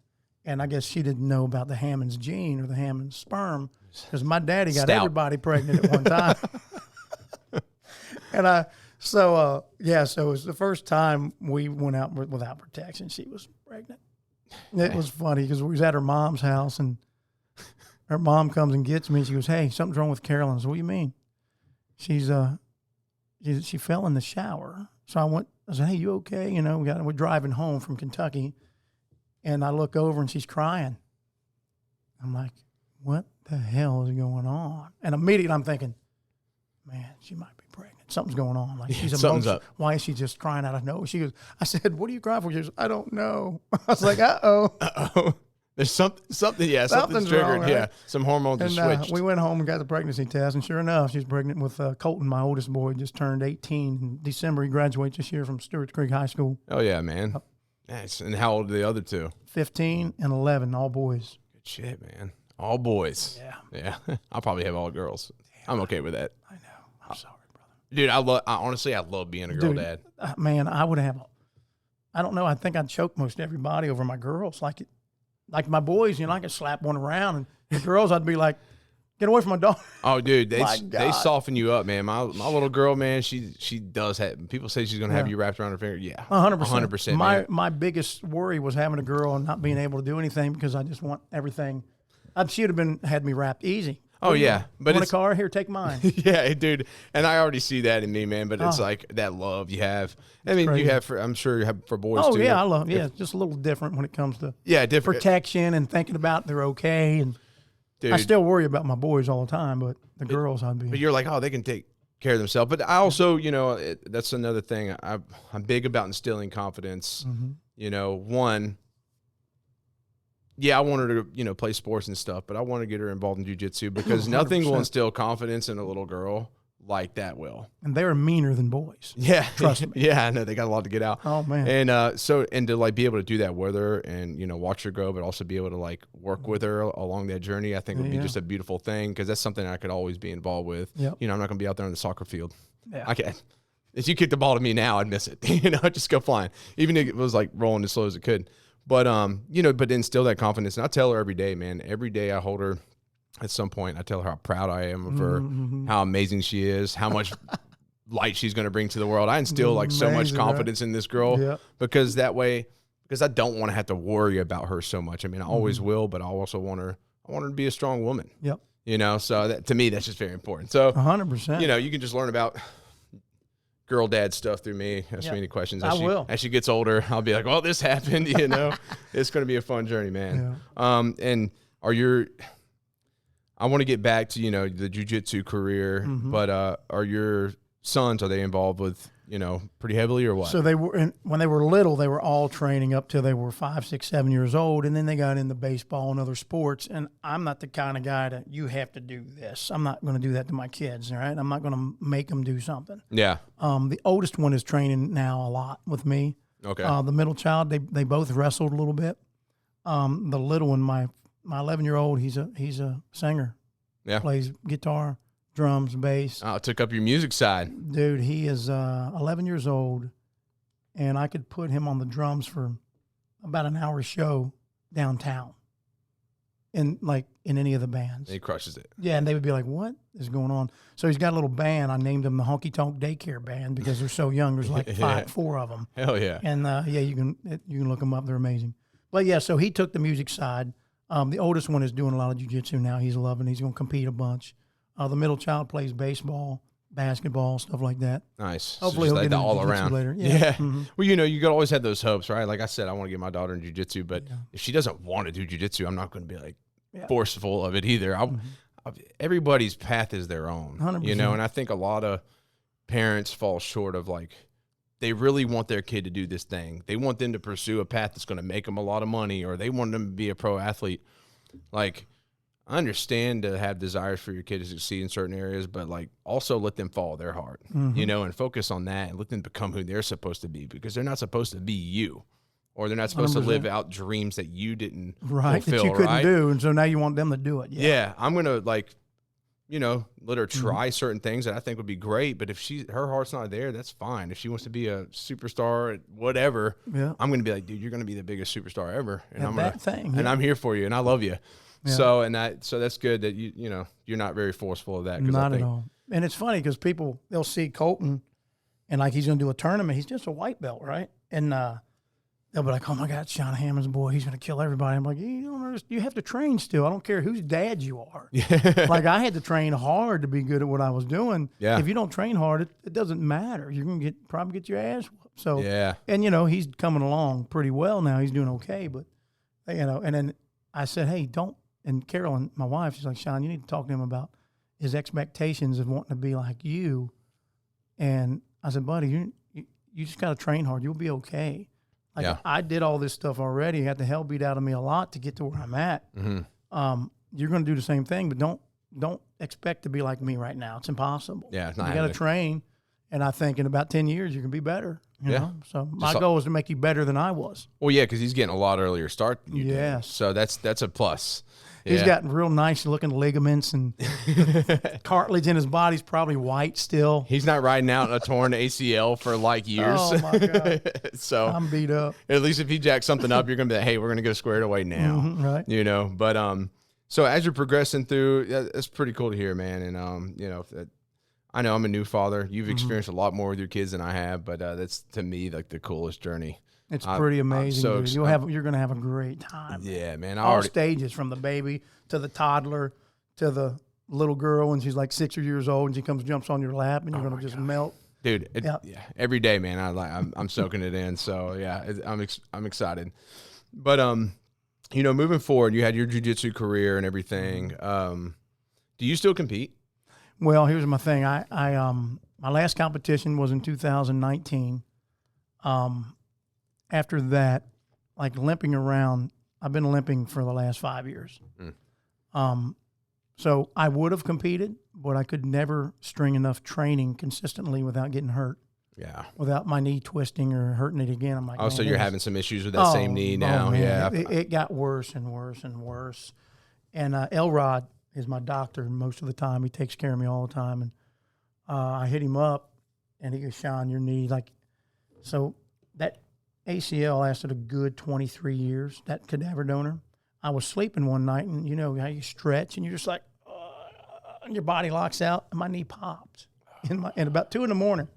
Speaker 2: And I guess she didn't know about the Hammonds gene or the Hammonds sperm because my daddy got everybody pregnant at one time. And so it was the first time we went out without protection. She was pregnant. It was funny because we was at her mom's house, and her mom comes and gets me. And she goes, hey, something's wrong with Carolyn. I said, what do you mean? She fell in the shower. So I said, hey, you okay? We're driving home from Kentucky, and I look over and she's crying. I'm like, what the hell is going on? And immediately I'm thinking, man, she might be pregnant. Something's going on. Like she's
Speaker 1: something's up.
Speaker 2: Why is she just crying out of nowhere? She goes, I said, what are you crying for? She goes, I don't know. I was like, uh-oh.
Speaker 1: There's something, yeah, something's triggered.
Speaker 2: Wrong, right?
Speaker 1: Yeah, some hormones are switched.
Speaker 2: We went home and got the pregnancy test, and sure enough, she's pregnant with Colton, my oldest boy, just turned 18 in December. He graduates this year from Stewart's Creek High School.
Speaker 1: Oh, yeah, man. Nice. And how old are the other 2?
Speaker 2: 15 and 11, all boys.
Speaker 1: Good shit, man. All boys.
Speaker 2: Yeah.
Speaker 1: I'll probably have all girls. Damn, I'm okay with that.
Speaker 2: I know. I'm sorry, brother.
Speaker 1: Dude, honestly, I love being a girl dad.
Speaker 2: Man, I would have, I don't know, I think I'd choke most everybody over my girls. Like my boys, I could slap one around, and the girls, I'd be like, get away from my daughter.
Speaker 1: Oh, dude, they soften you up, man. My little girl, man, she does have, people say she's going to have you wrapped around her finger. Yeah,
Speaker 2: 100%.
Speaker 1: 100%.
Speaker 2: My biggest worry was having a girl and not being able to do anything because I just want everything. She would have had me wrapped easy.
Speaker 1: Oh, yeah.
Speaker 2: But want a car? Here, take mine.
Speaker 1: Yeah, dude. And I already see that in me, man. But it's like that love you have. I mean, you have I'm sure you have for boys, too.
Speaker 2: Oh, yeah, I love it. Yeah, it's just a little different when it comes to
Speaker 1: different
Speaker 2: protection and thinking about they're okay. And dude, I still worry about my boys all the time, but the girls, I'd be.
Speaker 1: But you're like, oh, they can take care of themselves. But I also, that's another thing. I'm big about instilling confidence. One, I want her to, play sports and stuff, but I want to get her involved in jiu-jitsu because nothing will instill confidence in a little girl like that will.
Speaker 2: And they're meaner than boys.
Speaker 1: Yeah.
Speaker 2: Trust me.
Speaker 1: Yeah, I know. They got a lot to get out.
Speaker 2: Oh, man.
Speaker 1: And and to, be able to do that with her and, watch her grow, but also be able to, work with her along that journey, I think would be just a beautiful thing because that's something I could always be involved with.
Speaker 2: Yep.
Speaker 1: I'm not going to be out there on the soccer field.
Speaker 2: Yeah.
Speaker 1: I can't. If you kick the ball to me now, I'd miss it. Just go flying. Even if it was, rolling as slow as it could. But, but instill that confidence. And I tell her every day, man, every day I hold her at some point. I tell her how proud I am of her, how amazing she is, how much light she's going to bring to the world. I instill so much confidence in this girl because that way, because I don't want to have to worry about her so much. I mean, I always will, but I also want her to be a strong woman.
Speaker 2: Yep.
Speaker 1: So that, to me, that's just very important. So
Speaker 2: 100%.
Speaker 1: You can just learn about girl dad stuff through me. Ask me any questions. As she gets older, I'll be like, well, this happened, It's going to be a fun journey, man. Yeah. And I want to get back to, the jiu-jitsu career, but are your sons, are they involved with, pretty heavily or what?
Speaker 2: So when they were little, they were all training up till they were 5, 6, 7 years old. And then they got into baseball and other sports. And I'm not the kind of guy that you have to do this. I'm not going to do that to my kids. All right. I'm not going to make them do something. Yeah. The oldest one is training now a lot with me.
Speaker 1: Okay.
Speaker 2: The middle child, they both wrestled a little bit. The little one, my 11-year-old, he's a singer.
Speaker 1: Yeah.
Speaker 2: Plays guitar, drums, bass.
Speaker 1: Oh, took up your music side.
Speaker 2: Dude, he is 11 years old, and I could put him on the drums for about an hour show downtown in any of the bands.
Speaker 1: He crushes it.
Speaker 2: Yeah, and they would be like, what is going on? So he's got a little band. I named them the Honky Tonk Daycare Band because they're so young. There's four of them.
Speaker 1: Hell yeah.
Speaker 2: And you can look them up. They're amazing. But yeah, so he took the music side. The oldest one is doing a lot of jiu-jitsu now. He's 11. He's going to compete a bunch. The middle child plays baseball, basketball, stuff like that.
Speaker 1: Nice.
Speaker 2: Hopefully he'll get into
Speaker 1: all
Speaker 2: jiu-jitsu
Speaker 1: around
Speaker 2: later. Yeah. Mm-hmm.
Speaker 1: Well, you got always had those hopes, right? Like I said, I want to get my daughter in jiu-jitsu, but if she doesn't want to do jiu-jitsu, I'm not going to be forceful of it either. Everybody's path is their own,
Speaker 2: 100%.
Speaker 1: And I think a lot of parents fall short of they really want their kid to do this thing. They want them to pursue a path that's going to make them a lot of money, or they want them to be a pro athlete. I understand to have desires for your kid to succeed in certain areas, but also let them follow their heart, and focus on that and let them become who they're supposed to be, because they're not supposed to be you, or they're not supposed 100%. To live out dreams that you didn't fulfill,
Speaker 2: that you couldn't do. And so now you want them to do it.
Speaker 1: Yeah. I'm going to let her try certain things that I think would be great. But if her heart's not there, that's fine. If she wants to be a superstar, whatever, I'm going to be like, dude, you're going to be the biggest superstar ever. And I'm here for you. And I love you. Yeah. So that's good that you're not very forceful of that.
Speaker 2: Not at all. And it's funny because they'll see Colton and he's going to do a tournament. He's just a white belt, right? And they'll be like, "Oh my God, Shawn Hammonds, boy, he's going to kill everybody." I'm like, you have to train still. I don't care whose dad you are. I had to train hard to be good at what I was doing. Yeah. If you don't train hard, it doesn't matter. You're going to probably get your ass whooped. So and he's coming along pretty well now. He's doing okay, but and then I said, "Hey, don't." And Carolyn, my wife, she's like, "Shawn, you need to talk to him about his expectations of wanting to be like you." And I said, "Buddy, you just got to train hard. You'll be okay." I did all this stuff already. I had the hell beat out of me a lot to get to where I'm at. Mm-hmm. You're going to do the same thing, but don't expect to be like me right now. It's impossible.
Speaker 1: Yeah, it's not.
Speaker 2: You got to train, And I think in about 10 years, you can be better. You know? So my
Speaker 1: Just
Speaker 2: goal is to make you better than I was.
Speaker 1: Well, yeah, because he's getting a lot earlier start than you did.
Speaker 2: Yes.
Speaker 1: So that's a plus.
Speaker 2: He's got real nice looking ligaments and cartilage in his body. He's probably white still.
Speaker 1: He's not riding out a torn ACL for like years.
Speaker 2: Oh, my God.
Speaker 1: So
Speaker 2: I'm beat up.
Speaker 1: at least if he jacks something up, you're going to be like, hey, we're going to get squared away now.
Speaker 2: Right.
Speaker 1: You know, but so as you're progressing through, it's pretty cool to hear, man. And, you know, I know I'm a new father. You've experienced a lot more with your kids than I have, but that's, to me, like the coolest journey.
Speaker 2: It's pretty amazing.
Speaker 1: So
Speaker 2: Dude. You're going to have a great time.
Speaker 1: Yeah, man.
Speaker 2: All stages, from the baby to the toddler to the little girl, and she's like 6 years old, and she jumps on your lap, and you're going to just melt.
Speaker 1: Dude, every day, man. I'm soaking it in. So yeah, I'm excited. But you know, moving forward, you had your jiu-jitsu career and everything. Do you still compete?
Speaker 2: Well, here's my thing. I my last competition was in 2019. After that, like limping around, I've been limping for the last 5 years. So I would have competed, but I could never string enough training consistently without getting hurt.
Speaker 1: Yeah.
Speaker 2: Without my knee twisting or hurting it again. I'm like,
Speaker 1: oh, so you're having some issues with that same knee now. Yeah.
Speaker 2: It got worse and worse and worse. And Elrod is my doctor most of the time. He takes care of me all the time. And I hit him up, and he goes, Shawn, your knee. So that ACL lasted a good 23 years, that cadaver donor. I was sleeping one night, and you know how you stretch, and you're just like, and your body locks out, and my knee popped. And about 2 in the morning,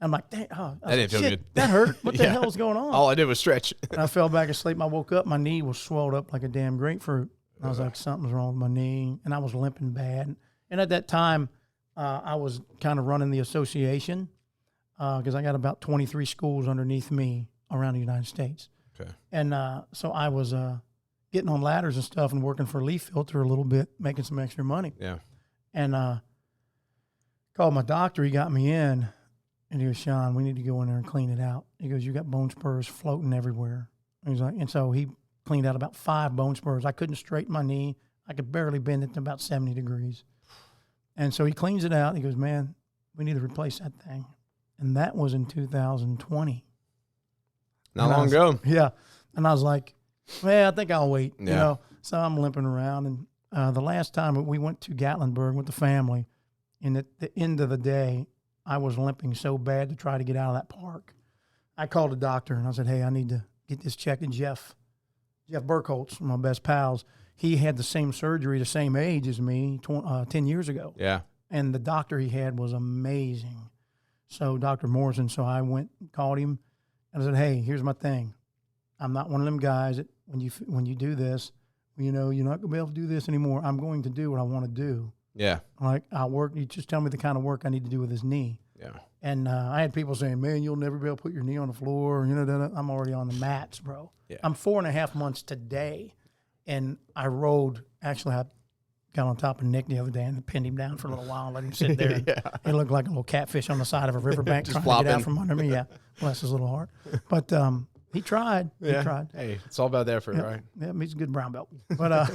Speaker 2: I'm like, dang, that
Speaker 1: didn't feel good.
Speaker 2: That hurt. What the hell is going on?
Speaker 1: All I did was stretch.
Speaker 2: And I fell back asleep. I woke up, my knee was swelled up like a damn grapefruit. I was like, something's wrong with my knee, and I was limping bad. And at that time, I was kind of running the association because I got about 23 schools underneath me around the United States.
Speaker 1: Okay.
Speaker 2: And so I was getting on ladders and stuff and working for Leaf Filter a little bit, making some extra money.
Speaker 1: Yeah.
Speaker 2: And called my doctor. He got me in, and he goes, Shawn, we need to go in there and clean it out. He goes, you got bone spurs floating everywhere. And he's like, and so he cleaned out about 5 bone spurs. I couldn't straighten my knee. I could barely bend it to about 70 degrees. And so he cleans it out. He goes, man, we need to replace that thing. And that was in 2020.
Speaker 1: Not long ago.
Speaker 2: Yeah. And I was like, well, I think I'll wait. Yeah. You know, so I'm limping around. And the last time we went to Gatlinburg with the family, and at the end of the day, I was limping so bad to try to get out of that park. I called the doctor, and I said, hey, I need to get this checked. And Jeff Burkholtz, one of my best pals, he had the same surgery, the same age as me 10 years ago.
Speaker 1: Yeah.
Speaker 2: And the doctor he had was amazing. So Dr. Morrison, so I went and called him, and I said, hey, here's my thing. I'm not one of them guys that when you do this, you know, you're not going to be able to do this anymore. I'm going to do what I want to do.
Speaker 1: Yeah.
Speaker 2: Like, I'll work. You just tell me the kind of work I need to do with his knee.
Speaker 1: Yeah.
Speaker 2: And I had people saying, man, you'll never be able to put your knee on the floor. You know, I'm already on the mats, bro. Yeah. I'm 4.5 months today. And I rode, actually, I got on top of Nick the other day and pinned him down for a little while and let him sit there. Yeah. He looked like a little catfish on the side of a riverbank trying to get out from under me. Yeah. Bless his little heart. But he tried. Yeah. He tried.
Speaker 1: Hey, it's all about the effort, right?
Speaker 2: Yeah, he's a good brown belt. But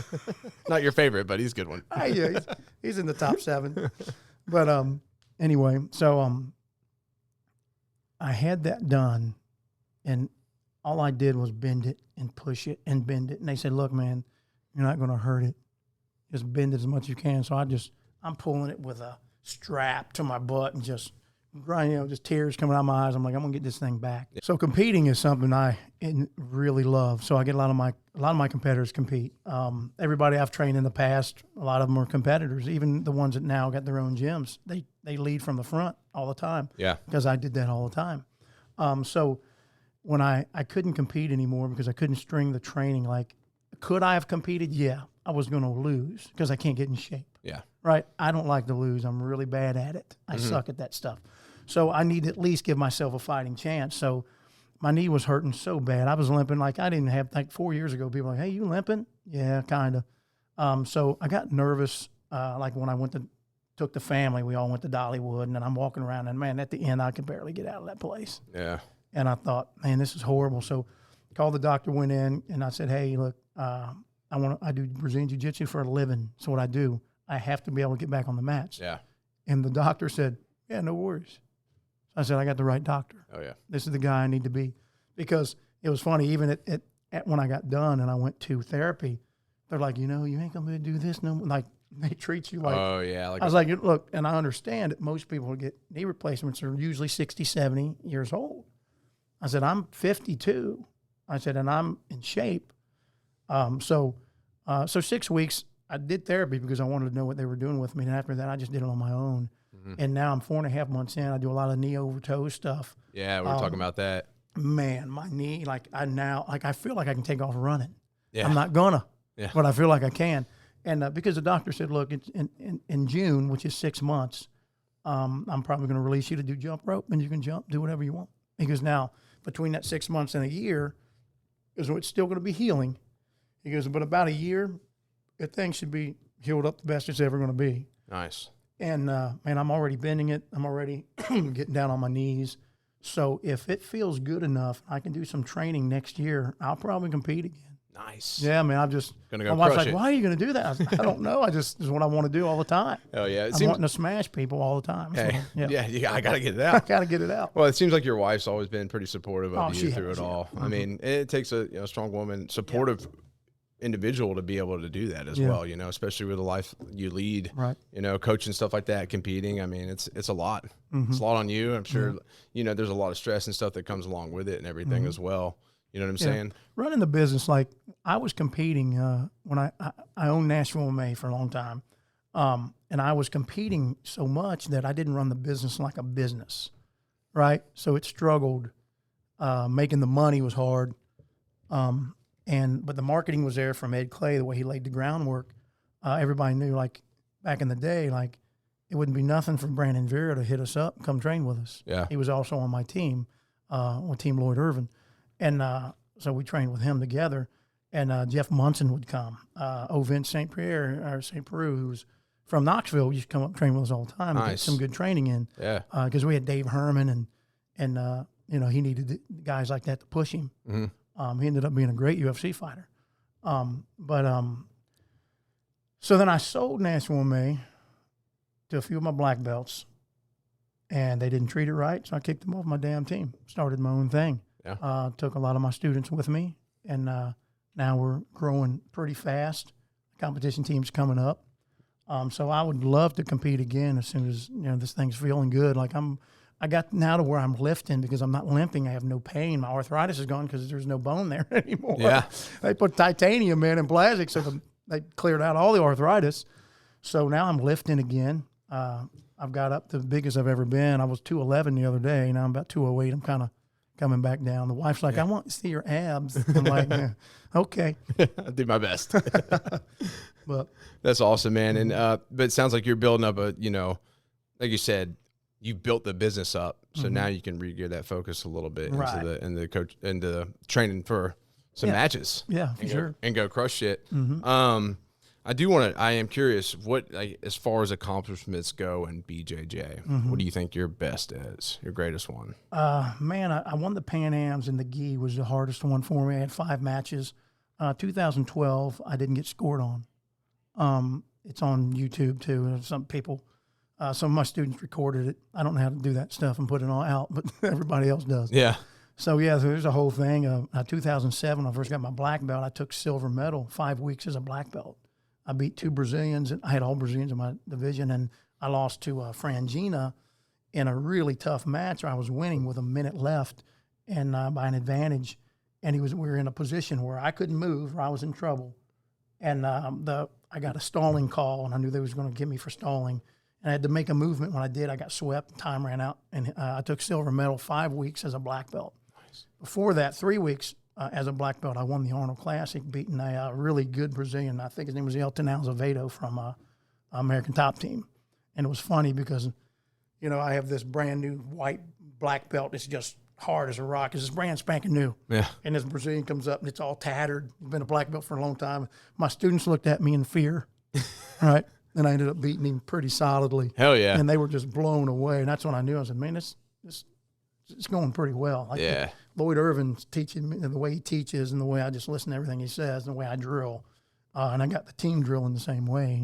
Speaker 1: not your favorite, but he's a good one.
Speaker 2: Yeah, he's in the top 7. But anyway, so I had that done, and all I did was bend it and push it and bend it. And they said, look, man, you're not going to hurt it. Just bend it as much as you can. So I'm pulling it with a strap to my butt and just tears coming out of my eyes. I'm like, I'm gonna get this thing back. Yeah. So competing is something I really love. So I get a lot of my competitors compete. Everybody I've trained in the past, a lot of them are competitors. Even the ones that now got their own gyms, they lead from the front all the time.
Speaker 1: Yeah,
Speaker 2: because I did that all the time. So when I couldn't compete anymore because I couldn't string the training, like, could I have competed? Yeah, I was going to lose because I can't get in shape.
Speaker 1: Yeah.
Speaker 2: Right? I don't like to lose. I'm really bad at it. I suck at that stuff. So I need to at least give myself a fighting chance. So my knee was hurting so bad. I was limping like I didn't have, like 4 years ago, people were like, hey, you limping? Yeah, kind of. So I got nervous, like when I took the family, we all went to Dollywood, and then I'm walking around, and man, at the end, I could barely get out of that place.
Speaker 1: Yeah.
Speaker 2: And I thought, man, this is horrible. So called the doctor, went in, and I said, hey, look, I do Brazilian Jiu Jitsu for a living. So what I do, I have to be able to get back on the mats.
Speaker 1: Yeah.
Speaker 2: And the doctor said, yeah, no worries. I said, I got the right doctor.
Speaker 1: Oh, yeah.
Speaker 2: This is the guy I need to be. Because it was funny, even at when I got done and I went to therapy, they're like, you ain't going to do this no more. Like, they treat you like.
Speaker 1: Oh, yeah.
Speaker 2: I was like, look, and I understand that most people who get knee replacements are usually 60, 70 years old. I said, I'm 52. I said, and I'm in shape. So 6 weeks, I did therapy because I wanted to know what they were doing with me. And after that, I just did it on my own. Mm-hmm. And now I'm 4.5 months in. I do a lot of knee over toe stuff.
Speaker 1: Yeah, we were talking about that.
Speaker 2: Man, my knee, I feel like I can take off running.
Speaker 1: Yeah.
Speaker 2: I'm not gonna, but I feel like I can. And because the doctor said, look, it's in June, which is 6 months, I'm probably going to release you to do jump rope, and you can jump, do whatever you want. Because now, between that 6 months and a year, it's still going to be healing. He goes, but about a year, things should be healed up the best it's ever going to be.
Speaker 1: Nice.
Speaker 2: And, man, I'm already bending it. I'm already getting down on my knees. So if it feels good enough, I can do some training next year. I'll probably compete again.
Speaker 1: Nice.
Speaker 2: Yeah, man, I'm just
Speaker 1: gonna go.
Speaker 2: My wife's like, why are you going to do that? I was like, I don't know. This is what I want to do all the time.
Speaker 1: Oh yeah,
Speaker 2: I'm wanting to smash people all the time.
Speaker 1: Hey,
Speaker 2: so,
Speaker 1: yeah, I got to get it out.
Speaker 2: I got to get it out.
Speaker 1: Well, it seems like your wife's always been pretty supportive of you through it all.
Speaker 2: Mm-hmm.
Speaker 1: I mean, it takes a strong woman, supportive individual to be able to do that as well. Especially with the life you lead.
Speaker 2: Right.
Speaker 1: Coaching, stuff like that, competing. I mean, it's a lot.
Speaker 2: Mm-hmm.
Speaker 1: It's a lot on you. I'm sure. There's a lot of stress and stuff that comes along with it and everything as well. You know what I'm saying?
Speaker 2: Running the business, like I was competing when I owned Nashville MMA for a long time. And I was competing so much that I didn't run the business like a business, right? So it struggled. Making the money was hard. But the marketing was there from Ed Clay, the way he laid the groundwork. Everybody knew, like, back in the day, like, it wouldn't be nothing for Brandon Vera to hit us up and come train with us.
Speaker 1: Yeah.
Speaker 2: He was also on my team, with Team Lloyd Irvin. And so we trained with him together. And Jeff Munson would come. Vince St. Peru, who's from Knoxville, used to come up and train with us all the time and get some good training in. Yeah. Because we had Dave Herman and he needed guys like that to push him. Mm-hmm. He ended up being a great UFC fighter. So then I sold Nashville MMA to a few of my black belts, and they didn't treat it right, so I kicked them off my damn team. Started my own thing. Yeah. Took a lot of my students with me, and now we're growing pretty fast. The competition team's coming up. So I would love to compete again as soon as this thing's feeling good. Like I got now to where I'm lifting because I'm not limping. I have no pain. My arthritis is gone because there's no bone there anymore. Yeah. They put titanium in and plastic, so they cleared out all the arthritis. So now I'm lifting again. I've got up to the biggest I've ever been. I was 211 the other day. Now I'm about 208. I'm kind of coming back down. The wife's like, I want to see your abs. I'm like, okay.
Speaker 1: I'll do my best.
Speaker 2: But
Speaker 1: that's awesome, man. And but it sounds like you're building up like you said, you built the business up, so now you can re-gear that focus a little bit into the training for some matches.
Speaker 2: Yeah, for sure.
Speaker 1: And go crush shit.
Speaker 2: Mm-hmm.
Speaker 1: I am curious, what, like, as far as accomplishments go in BJJ, what do you think your best is, your greatest one?
Speaker 2: Man, I won the Pan Ams, and the gi was the hardest one for me. I had 5 matches. 2012, I didn't get scored on. It's on YouTube too. Some people, some of my students recorded it. I don't know how to do that stuff and put it all out, but everybody else does.
Speaker 1: Yeah.
Speaker 2: So there's a whole thing. 2007, when I first got my black belt, I took silver medal 5 weeks as a black belt. I beat 2 Brazilians, and I had all Brazilians in my division, and I lost to Frangina in a really tough match. I was winning with a minute left, and by an advantage, and we were in a position where I couldn't move, or I was in trouble, and I got a stalling call, and I knew they was going to get me for stalling, and I had to make a movement. When I did, I got swept. Time ran out, and I took silver medal 5 weeks as a black belt. Nice. Before that, 3 weeks. As a black belt, I won the Arnold Classic, beating a really good Brazilian. I think his name was Elton Azevedo from American Top Team. And it was funny because, I have this brand new white black belt. It's just hard as a rock. It's brand spanking new. Yeah. And this Brazilian comes up, and it's all tattered. Been a black belt for a long time. My students looked at me in fear, right? And I ended up beating him pretty solidly.
Speaker 1: Hell yeah.
Speaker 2: And they were just blown away. And that's when I knew. I said, man, it's going pretty well. Like Lloyd Irvin's teaching me, the way he teaches and the way I just listen to everything he says and the way I drill. And I got the team drilling the same way,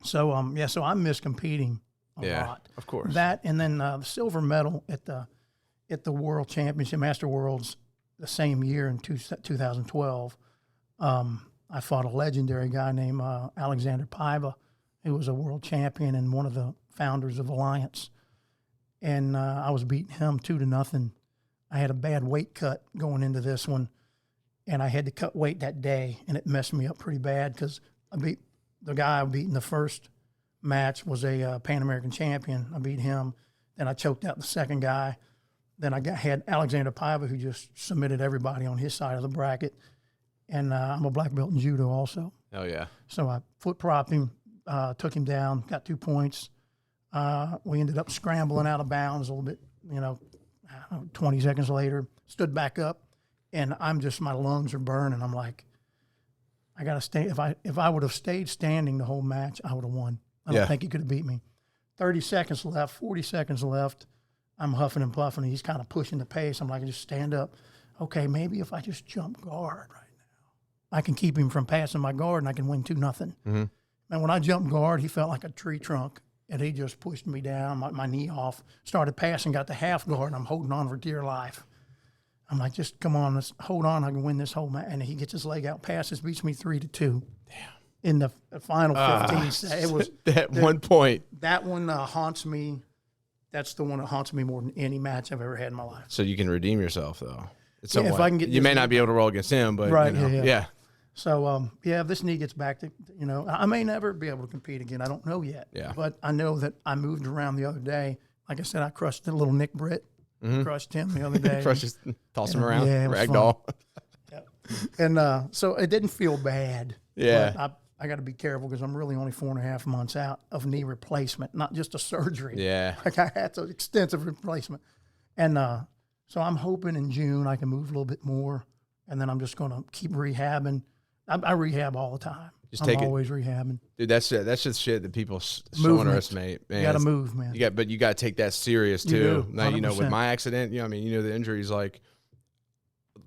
Speaker 2: So I miss competing a lot.
Speaker 1: Of course.
Speaker 2: That, and then the silver medal at the World Championship, Master Worlds, the same year in 2012. I fought a legendary guy named Alexander Paiva, who was a world champion and one of the founders of Alliance. And I was beating him 2-0. I had a bad weight cut going into this one, and I had to cut weight that day, and it messed me up pretty bad because the guy I beat in the first match was a Pan American champion. I beat him. Then I choked out the second guy. Then I had Alexander Paiva, who just submitted everybody on his side of the bracket. And I'm a black belt in judo also.
Speaker 1: Oh, yeah.
Speaker 2: So I foot propped him, took him down, got 2 points. We ended up scrambling out of bounds a little bit, 20 seconds later, stood back up, and my lungs are burning. I'm like, I got to stay. If I would have stayed standing the whole match, I would have won. I don't think he could have beat me. 30 seconds left, 40 seconds left. I'm huffing and puffing. He's kind of pushing the pace. I'm like, just stand up. Okay, maybe if I just jump guard right now, I can keep him from passing my guard and I can win 2-0.
Speaker 1: Mm-hmm.
Speaker 2: And when I jumped guard, he felt like a tree trunk. And he just pushed me down, my knee off, started passing, got the half guard, and I'm holding on for dear life. I'm like, just come on, let's hold on, I can win this whole match. And he gets his leg out, passes, beats me 3-2. Damn. In the final 15. It was
Speaker 1: one point.
Speaker 2: That one haunts me. That's the one that haunts me more than any match I've ever had in my life.
Speaker 1: So you can redeem yourself, though. It's
Speaker 2: if I can get
Speaker 1: you may not be able to roll against him, but
Speaker 2: right,
Speaker 1: yeah.
Speaker 2: So, if this knee gets back to, I may never be able to compete again. I don't know yet.
Speaker 1: Yeah.
Speaker 2: But I know that I moved around the other day. Like I said, I crushed the little Nick Britt. Mm-hmm. Crushed him the other day.
Speaker 1: Toss him around.
Speaker 2: Yeah,
Speaker 1: Ragdoll.
Speaker 2: Yep. And so it didn't feel bad.
Speaker 1: Yeah.
Speaker 2: But I got to be careful because I'm really only 4.5 months out of knee replacement, not just a surgery.
Speaker 1: Yeah.
Speaker 2: Like I had an extensive replacement. And so I'm hoping in June I can move a little bit more. And then I'm just going to keep rehabbing. I rehab all the time. I'm always rehabbing.
Speaker 1: Dude, that's just shit that people so underestimate. Man.
Speaker 2: You got to move, man.
Speaker 1: But you got to take that serious too.
Speaker 2: You do,
Speaker 1: now, with my accident, the injuries, like,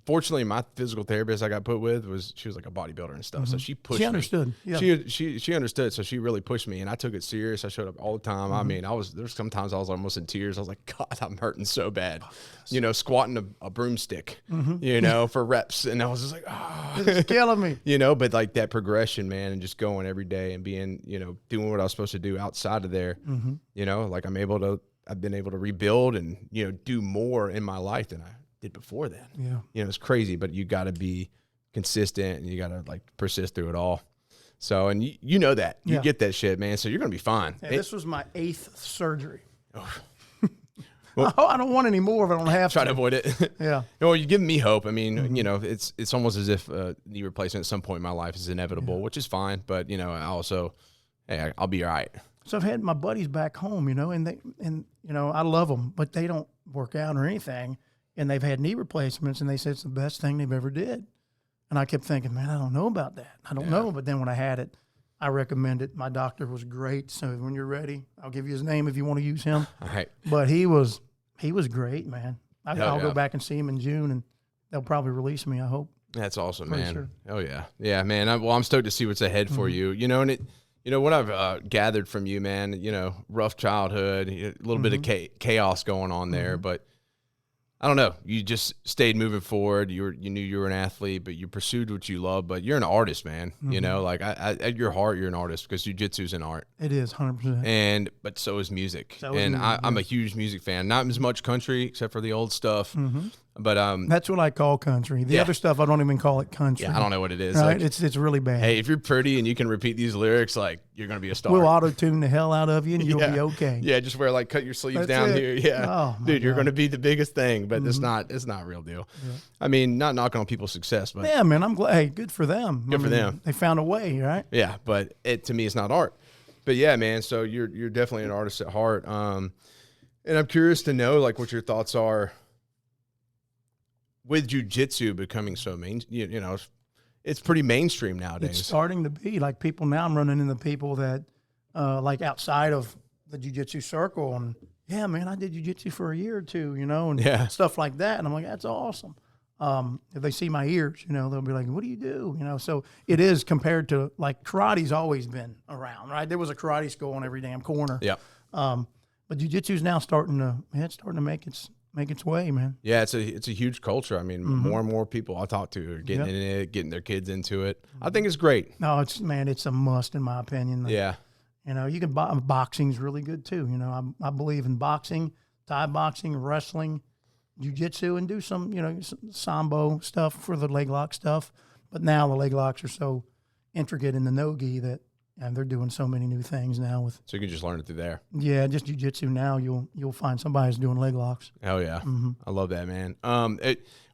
Speaker 1: fortunately, my physical therapist I got put with she was like a bodybuilder and stuff. Mm-hmm. So she pushed me.
Speaker 2: She understood.
Speaker 1: Yeah. She understood. So she really pushed me, and I took it serious. I showed up all the time. Mm-hmm. There's sometimes I was almost in tears. I was like, God, I'm hurting so bad. Squatting a broomstick, mm-hmm. For reps. And I was just like,
Speaker 2: it's killing me.
Speaker 1: But like that progression, man, and just going every day and being, doing what I was supposed to do outside of there, mm-hmm. Like I've been able to rebuild and, do more in my life than I did before then.
Speaker 2: Yeah.
Speaker 1: It's crazy, but you got to be consistent and you got to like persist through it all. So, and you know that. You get that shit, man. So you're going to be fine.
Speaker 2: Yeah, this was my 8th surgery. Oh. Well, I don't want any more if I don't have to.
Speaker 1: Try to avoid it.
Speaker 2: Yeah.
Speaker 1: Well, you're giving me hope. I mean,
Speaker 2: mm-hmm.
Speaker 1: It's almost as if knee replacement at some point in my life is inevitable, which is fine. But, I also, hey, I'll be all right.
Speaker 2: So I've had my buddies back home, and I love them, but they don't work out or anything. And they've had knee replacements, and they said it's the best thing they've ever did. And I kept thinking, man, I don't know about that. I don't know. But then when I had it, I recommend it. My doctor was great. So when you're ready, I'll give you his name if you want to use him.
Speaker 1: All right.
Speaker 2: But he was great, man. I'll go back and see him in June, and they'll probably release me, I hope.
Speaker 1: That's awesome,
Speaker 2: Pretty
Speaker 1: man.
Speaker 2: sure.
Speaker 1: Oh, yeah. Yeah, man. I'm stoked to see what's ahead for you. And it, what I've gathered from you, man, rough childhood, a little bit of chaos going on there, but I don't know. You just stayed moving forward. You knew you were an athlete, but you pursued what you love. But you're an artist, man.
Speaker 2: Mm-hmm.
Speaker 1: Like at your heart, you're an artist because jiu-jitsu is an art.
Speaker 2: It is 100%.
Speaker 1: But so is music. I'm a huge music fan. Not as much country except for the old stuff.
Speaker 2: Mm-hmm.
Speaker 1: But
Speaker 2: that's what I call country. The other stuff I don't even call it country.
Speaker 1: Yeah, I don't know what it is.
Speaker 2: Right?
Speaker 1: Like,
Speaker 2: it's really bad.
Speaker 1: Hey, if you're pretty and you can repeat these lyrics, like you're gonna be a star.
Speaker 2: We'll auto-tune the hell out of you, and you'll be okay.
Speaker 1: Yeah, just wear cut your sleeves
Speaker 2: That's
Speaker 1: down
Speaker 2: it.
Speaker 1: here. Yeah,
Speaker 2: oh,
Speaker 1: dude, you're
Speaker 2: God.
Speaker 1: gonna be the biggest thing, but it's not a real deal. Yeah. I mean, not knocking on people's success, but
Speaker 2: yeah, man, I'm glad. Hey, good for them.
Speaker 1: Good for them.
Speaker 2: They found a way, right?
Speaker 1: Yeah, but to me, it's not art. But yeah, man. So you're definitely an artist at heart. And I'm curious to know what your thoughts are with jiu-jitsu becoming so it's pretty mainstream nowadays.
Speaker 2: It's starting to be people now. I'm running into people that outside of the jiu-jitsu circle, and yeah, man, I did jiu-jitsu for a year or two, and stuff like that. And I'm like, that's awesome. If they see my ears, they'll be like, what do you do? So it is compared to karate's always been around, right? There was a karate school on every damn corner.
Speaker 1: Yeah.
Speaker 2: But jiu-jitsu is now starting to make its way, man.
Speaker 1: Yeah, it's a huge culture. I mean, more and more people I talk to are getting in it, getting their kids into it. I think it's great.
Speaker 2: No, it's a must in my opinion.
Speaker 1: Yeah.
Speaker 2: You know, you can boxing's really good too. You know, I believe in boxing, Thai boxing, wrestling, jiu-jitsu, and do some, you know, some sambo stuff for the leg lock stuff. But now the leg locks are so intricate in the no-gi that they're doing so many new things now with.
Speaker 1: So you can just learn it through there.
Speaker 2: Yeah, just jiu-jitsu now. You'll find somebody who's doing leg locks.
Speaker 1: Hell yeah, I love that, man.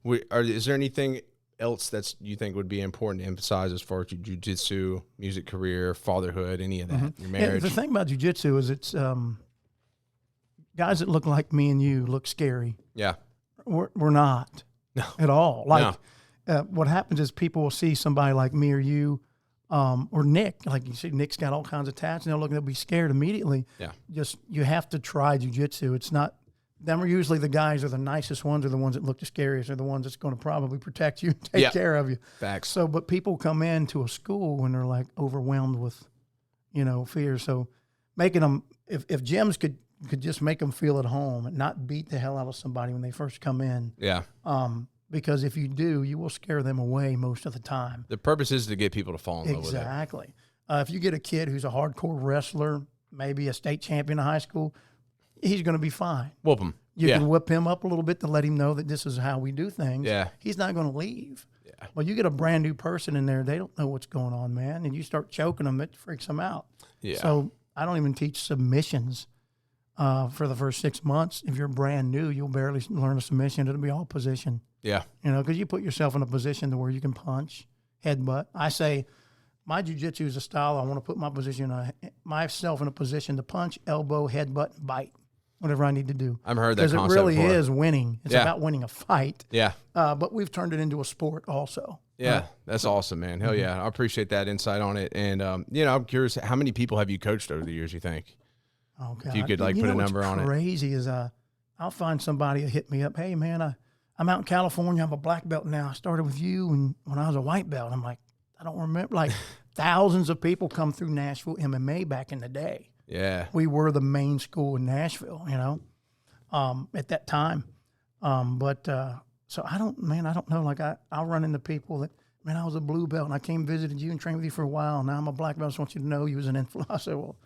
Speaker 1: Is there anything else that you think would be important to emphasize as far as your jiu-jitsu, music career, fatherhood, any of that, your marriage?
Speaker 2: Yeah, the thing about jiu-jitsu is it's guys that look like me and you look scary.
Speaker 1: Yeah,
Speaker 2: we're not at all. Like what happens is people will see somebody like me or you. Or Nick, like you see, Nick's got all kinds of tats, and they'll be scared immediately. Yeah, just you have to try jiu-jitsu. It's not them are usually the guys are the nicest ones, are the ones that look the scariest, are the ones that's going to probably protect you, and take care of you.
Speaker 1: Facts.
Speaker 2: So, but people come into a school when they're like overwhelmed with, you know, fear. So, making them if gyms could just make them feel at home and not beat the hell out of somebody when they first come in.
Speaker 1: Yeah.
Speaker 2: Because if you do, you will scare them away most of the time.
Speaker 1: The purpose is to get people to fall in love with it.
Speaker 2: Exactly. If you get a kid who's a hardcore wrestler, maybe a state champion in high school, he's going to be fine.
Speaker 1: Whoop him.
Speaker 2: You can whip him up a little bit to let him know that this is how we do things.
Speaker 1: Yeah.
Speaker 2: He's not going to leave.
Speaker 1: Yeah.
Speaker 2: Well, you get a brand new person in there, they don't know what's going on, man, and you start choking them, it freaks them out.
Speaker 1: Yeah.
Speaker 2: So I don't even teach submissions for the first 6 months. If you're brand new, you'll barely learn a submission. It'll be all position.
Speaker 1: Yeah.
Speaker 2: You know, because you put yourself in a position to where you can punch, headbutt. I say my jiu-jitsu is a style. I want to put myself in a position to punch, elbow, headbutt, bite, whatever I need to do.
Speaker 1: I've heard that concept
Speaker 2: because it really
Speaker 1: before.
Speaker 2: is winning. It's about winning a fight.
Speaker 1: Yeah.
Speaker 2: But we've turned it into a sport also.
Speaker 1: Yeah, that's awesome, man. Hell yeah. I appreciate that insight on it. And, you know, I'm curious, how many people have you coached over the years, you think?
Speaker 2: Oh, God.
Speaker 1: If you could, like, put a number on it.
Speaker 2: What's crazy is I'll find somebody who hit me up, hey, man, I'm out in California. I'm a black belt now. I started with you when I was a white belt. I'm like, I don't remember. Like, thousands of people come through Nashville MMA back in the day.
Speaker 1: Yeah.
Speaker 2: We were the main school in Nashville, you know, at that time. So I don't know. Like, I'll run into people that, man, I was a blue belt, and I came visited you and trained with you for a while. And now I'm a black belt. I just want you to know you was an influence. I said, well,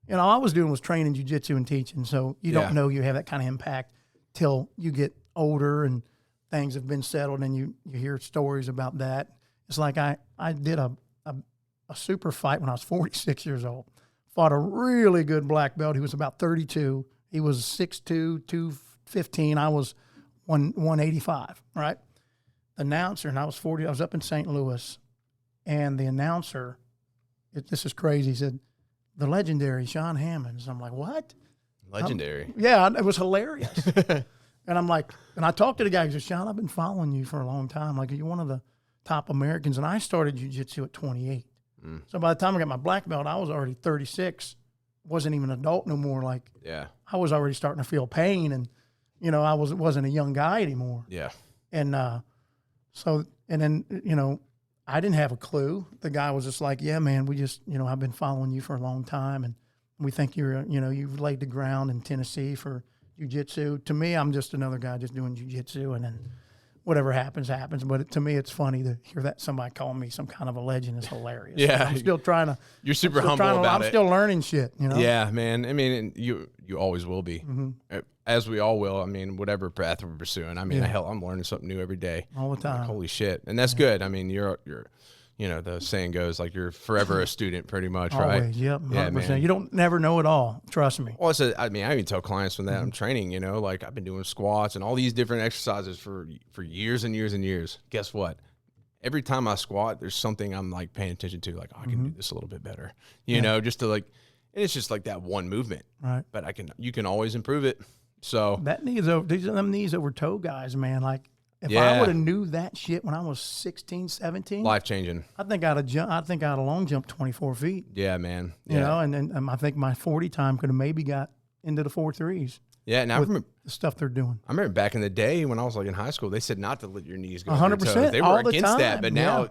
Speaker 2: you know, all I was doing was training jiu-jitsu and teaching. So you don't know you have that kind of impact till you get older and things have been settled and you hear stories about that. It's like I did a super fight when I was 46 years old. Fought a really good black belt. He was about 32. He was 6'2", 215. I was 185, right? The announcer, and I was 40. I was up in St. Louis, and the announcer, this is crazy, he said, the legendary Shawn Hammonds. I'm like, what?
Speaker 1: Legendary.
Speaker 2: Yeah, it was hilarious. And I'm like, and I talked to the guy. He said, Shawn, I've been following you for a long time. Like, you're one of the top Americans. And I started jiu-jitsu at 28. So by the time I got my black belt, I was already 36. Wasn't even an adult no more. Like, I was already starting to feel pain. And, you know, I wasn't a young guy anymore.
Speaker 1: Yeah.
Speaker 2: And and then, you know, I didn't have a clue. The guy was just like, yeah, man, we just, you know, I've been following you for a long time. And we think you've laid the ground in Tennessee for jiu-jitsu. To me, I'm just another guy just doing jiu-jitsu, and then whatever happens, happens. But to me, it's funny to hear that somebody call me some kind of a legend is hilarious.
Speaker 1: Yeah.
Speaker 2: I'm still trying to.
Speaker 1: You're super humble about it.
Speaker 2: I'm still learning shit, you know?
Speaker 1: Yeah, man. I mean, you always will be. As we all will. I mean, whatever path we're pursuing. I mean, hell, I'm learning something new every day.
Speaker 2: All the time.
Speaker 1: Like, holy shit. And that's good. I mean, you're you know, the saying goes, like, you're forever a student pretty much, right?
Speaker 2: Always, yep, 100%.
Speaker 1: Yeah, man.
Speaker 2: You don't never know it all. Trust me.
Speaker 1: Well, I mean, I even tell clients when that I'm training, you know, like, I've been doing squats and all these different exercises for years and years and years. Guess what? Every time I squat, there's something I'm, like, paying attention to, like, oh, I can do this a little bit better, you know, just to, like, and it's just like that one movement. Right. But you can always improve it. So
Speaker 2: that these are them knees over toe guys, man. Like, if I would have knew that shit when I was 16, 17,
Speaker 1: life changing.
Speaker 2: I think I'd have long jumped 24 feet.
Speaker 1: Yeah, man. Yeah.
Speaker 2: You know, and I think my 40 time could have maybe got into the 4.3s.
Speaker 1: Yeah, and I remember
Speaker 2: the stuff they're doing.
Speaker 1: I remember back in the day when I was like in high school, they said not to let your knees go
Speaker 2: 100%.
Speaker 1: over your toes. They were
Speaker 2: all the
Speaker 1: against
Speaker 2: time.
Speaker 1: that, but now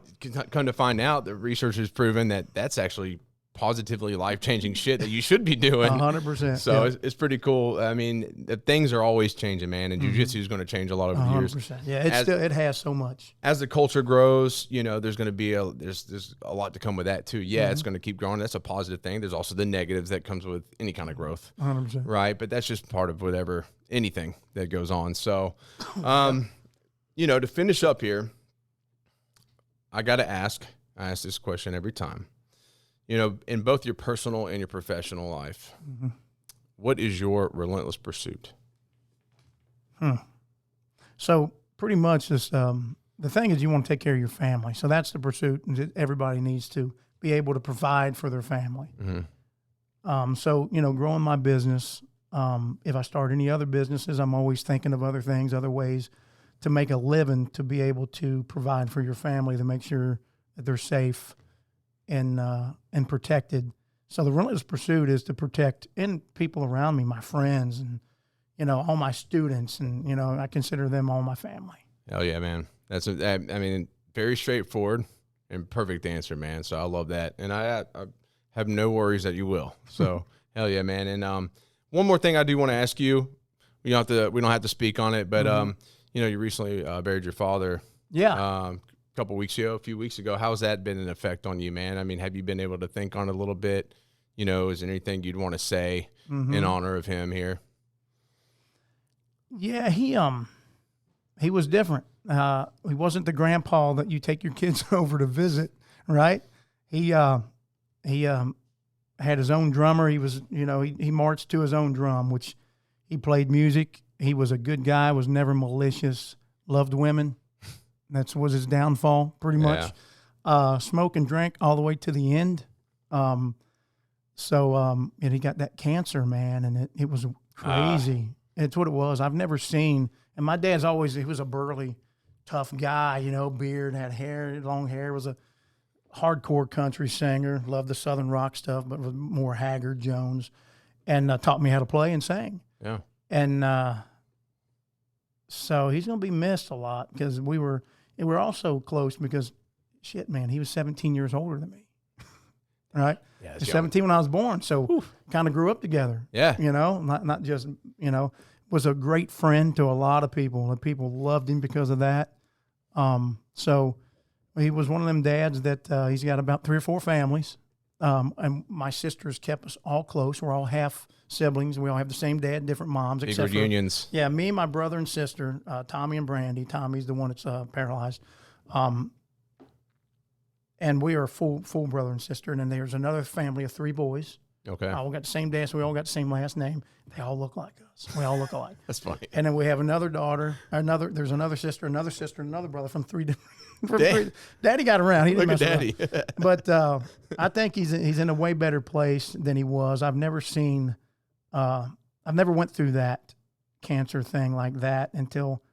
Speaker 1: come to find out, the research has proven that that's actually positively life-changing shit that you should be doing.
Speaker 2: 100%.
Speaker 1: So it's pretty cool. I mean, things are always changing, man, and jiu-jitsu is going to change a lot over the years.
Speaker 2: 100%. Yeah, it has so much.
Speaker 1: As the culture grows, there's going to be there's a lot to come with that too. Yeah, it's going to keep growing. That's a positive thing. There's also the negatives that comes with any kind of growth.
Speaker 2: 100%.
Speaker 1: Right, but that's just part of anything that goes on. So, to finish up here, I got to ask this question every time. In both your personal and your professional life, what is your relentless pursuit?
Speaker 2: So pretty much this, the thing is you want to take care of your family. So that's the pursuit. Everybody needs to be able to provide for their family. So, growing my business, if I start any other businesses, I'm always thinking of other things, other ways to make a living, to be able to provide for your family, to make sure that they're safe and protected. So the relentless pursuit is to protect people around me, my friends, and all my students, and I consider them all my family.
Speaker 1: Hell yeah, man! That's very straightforward and perfect answer, man. So I love that, and I have no worries that you will. So hell yeah, man! And one more thing I do want to ask you. We don't have to speak on it, but you recently buried your father.
Speaker 2: Yeah.
Speaker 1: A few weeks ago. How's that been an effect on you, man? I mean, have you been able to think on it a little bit? Is there anything you'd want to say in honor of him here?
Speaker 2: Yeah, he was different. He wasn't the grandpa that you take your kids over to visit, right? He had his own drummer. He was, he marched to his own drum, which he played music. He was a good guy, was never malicious, loved women. That was his downfall, pretty much. Smoke and drank all the way to the end. And he got that cancer, man, and it was crazy. It's what it was. I've never seen, and my dad's he was a burly, tough guy, beard, had hair, long hair, was a hardcore country singer, loved the Southern rock stuff, but was more Haggard Jones, and taught me how to play and sing.
Speaker 1: Yeah.
Speaker 2: And so he's going to be missed a lot because we're also close because, shit, man, he was 17 years older than me, right? Yeah, 17 when I was born, so kind of grew up together.
Speaker 1: Yeah.
Speaker 2: Not just, was a great friend to a lot of people, and people loved him because of that. So he was one of them dads that he's got about 3 or 4 families, and my sisters kept us all close. We're all half siblings. We all have the same dad, different moms.
Speaker 1: Big reunions.
Speaker 2: Yeah, me, my brother and sister, Tommy and Brandy. Tommy's the one that's paralyzed. And we are full brother and sister. And then there's another family of 3 boys.
Speaker 1: Okay.
Speaker 2: All got the same dad, so we all got the same last name. They all look like us. We all look alike.
Speaker 1: That's funny.
Speaker 2: And then we have another daughter, there's another sister, another brother from 3 different. Daddy got around. He didn't
Speaker 1: Look
Speaker 2: mess
Speaker 1: at Daddy.
Speaker 2: But I think he's in a way better place than he was. I've never went through that cancer thing like that until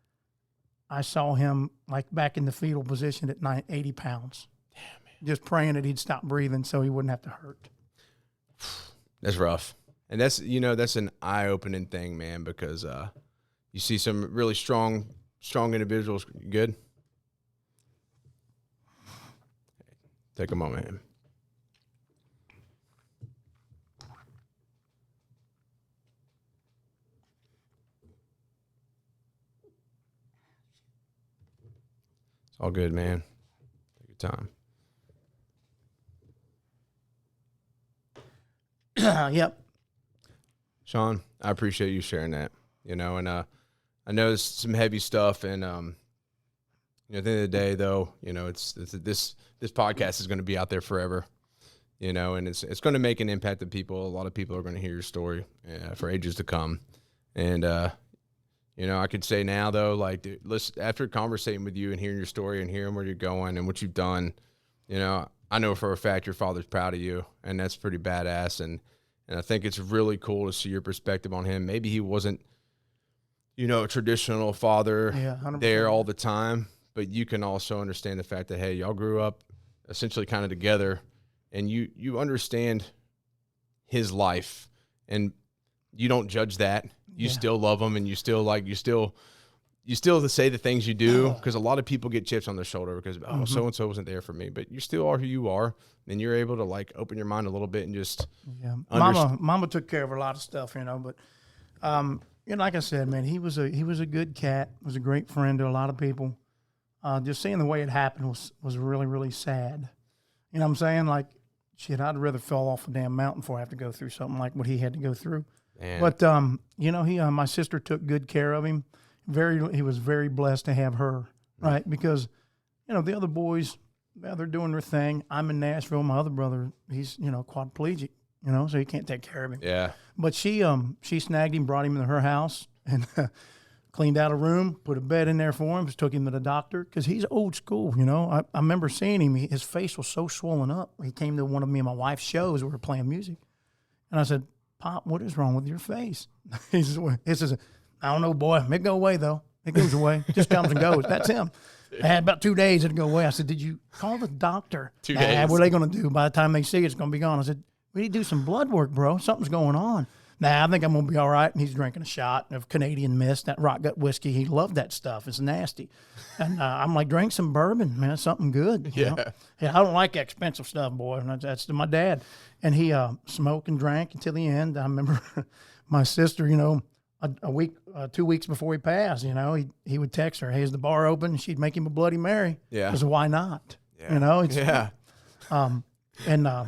Speaker 2: I saw him like back in the fetal position at 80 pounds.
Speaker 1: Damn, man.
Speaker 2: Just praying that he'd stop breathing so he wouldn't have to hurt.
Speaker 1: That's rough. And that's an eye-opening thing, man, because you see some really strong individuals. You good? Take a moment, man. It's all good, man. Take your time.
Speaker 2: Yep.
Speaker 1: Shawn, I appreciate you sharing that, and I know it's some heavy stuff, and at the end of the day, though, it's this podcast is going to be out there forever, and it's going to make an impact on people. A lot of people are going to hear your story for ages to come, and I could say now though, like, dude, listen, after conversating with you and hearing your story and hearing where you're going and what you've done, I know for a fact your father's proud of you, and that's pretty badass. And I think it's really cool to see your perspective on him. Maybe he wasn't, a traditional father there all the time, but you can also understand the fact that, hey, y'all grew up essentially kind of together, and you understand his life, and you don't judge that. You still love him, and you still you still say the things you do, because a lot of people get chips on their shoulder because, oh, so-and-so wasn't there for me. But you still are who you are, and you're able to, like, open your mind a little bit and just
Speaker 2: Mama took care of a lot of stuff, you know. But, you know, like I said, man, he was a good cat, was a great friend to a lot of people. Just seeing the way it happened was really, really sad. You know what I'm saying? Like, shit, I'd rather fall off a damn mountain before I have to go through something like what he had to go through.
Speaker 1: Man.
Speaker 2: But, you know, my sister took good care of him. He was very blessed to have her, right? Because, you know, the other boys, they're doing their thing. I'm in Nashville. My other brother, he's, you know, quadriplegic, you know, so he can't take care of him.
Speaker 1: Yeah.
Speaker 2: But she snagged him, brought him into her house, and cleaned out a room, put a bed in there for him, just took him to the doctor, because he's old school, you know. I remember seeing him. His face was so swollen up. He came to one of me and my wife's shows. We were playing music. And I said, Pop, what is wrong with your face? He says, I don't know, boy. It go away, though. It goes away. It just comes and goes. That's him. I had about 2 days it'd go away. I said, did you call the doctor?
Speaker 1: 2 days.
Speaker 2: What are they going to do? By the time they see it, it's going to be gone. I said, we need to do some blood work, bro. Something's going on. Nah, I think I'm going to be all right. And he's drinking a shot of Canadian Mist, that rock gut whiskey. He loved that stuff. It's nasty. And I'm like, drink some bourbon, man. It's something good. You know? Yeah, I don't like expensive stuff, boy. And that's my dad. And he smoked and drank until the end. I remember my sister, you know, a week, 2 weeks before he passed, you know, he would text her, hey, is the bar open? And she'd make him a Bloody Mary.
Speaker 1: Yeah.
Speaker 2: Because why not?
Speaker 1: Yeah.
Speaker 2: You know?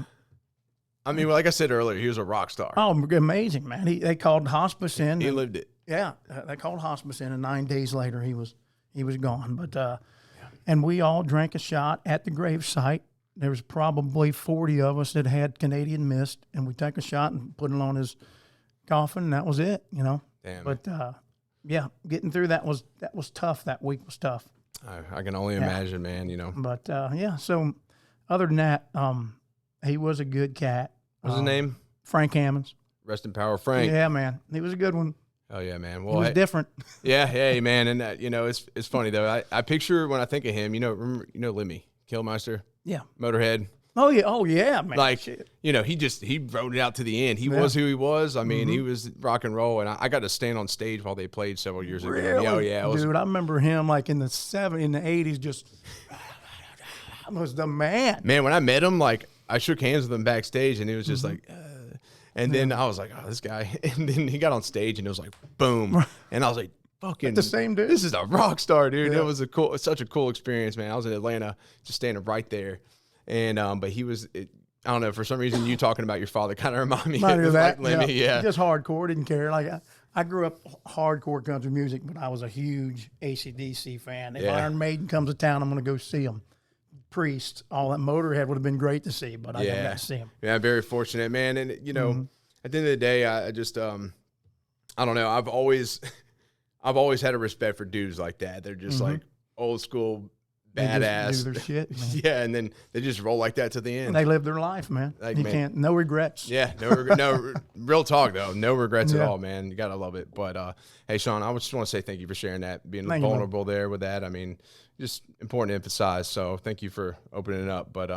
Speaker 1: I mean, like I said earlier, he was a rock star.
Speaker 2: Oh, amazing, man. They called hospice in.
Speaker 1: He lived it.
Speaker 2: Yeah. They called hospice in, and 9 days later he was gone. But and we all drank a shot at the grave site. There was probably 40 of us that had Canadian Mist, and we took a shot and put it on his coffin, and that was it, you know.
Speaker 1: Damn.
Speaker 2: But yeah, getting through that was tough. That week was tough.
Speaker 1: I can only imagine, man, you know.
Speaker 2: But yeah, so other than that, he was a good cat.
Speaker 1: What's his name?
Speaker 2: Frank Hammonds.
Speaker 1: Rest in power, Frank.
Speaker 2: Yeah, man. He was a good one.
Speaker 1: Oh yeah, man. Well,
Speaker 2: he was different.
Speaker 1: Yeah, hey, man, and you know, it's funny though. I picture when I think of him, you know, remember, you know, Lemmy Kilmister.
Speaker 2: Yeah.
Speaker 1: Motorhead.
Speaker 2: Oh yeah, man.
Speaker 1: Like, you know, he wrote it out to the end. He was who he was. I mean, he was rock and roll, and I got to stand on stage while they played several years ago.
Speaker 2: Really?
Speaker 1: Oh yeah,
Speaker 2: dude. I remember him like in the 80s, just was the man.
Speaker 1: Man, when I met him, like I shook hands with him backstage, and it was just like. And then I was like, oh, this guy. And then he got on stage, and it was like, boom. And I was like, fucking.
Speaker 2: The same dude.
Speaker 1: This is a rock star, dude.
Speaker 2: Yeah.
Speaker 1: It was such a cool experience, man. I was in Atlanta, just standing right there. And, but he was, I don't know, for some reason, you talking about your father kind of remind me of
Speaker 2: that.
Speaker 1: Like Lemmy, yeah.
Speaker 2: Just hardcore, didn't care. Like, I grew up hardcore country music, but I was a huge AC/DC fan. If Iron Maiden comes to town, I'm going to go see them. Priest, all that. Motorhead would have been great to see, but I never got to see him.
Speaker 1: Yeah, very fortunate, man. And you know, at the end of the day, I just I don't know. I've always had a respect for dudes like that. They're just like old school badass.
Speaker 2: They just do their shit, man.
Speaker 1: Yeah, and then they just roll like that to the end.
Speaker 2: And they live their life, man.
Speaker 1: Like,
Speaker 2: you
Speaker 1: man.
Speaker 2: can't, no regrets.
Speaker 1: Yeah, no, real talk though. No regrets at all, man. You gotta love it. But hey, Shawn, I just want to say thank you for sharing that, being vulnerable there with that. I mean, just important to emphasize. So thank you for opening it up. But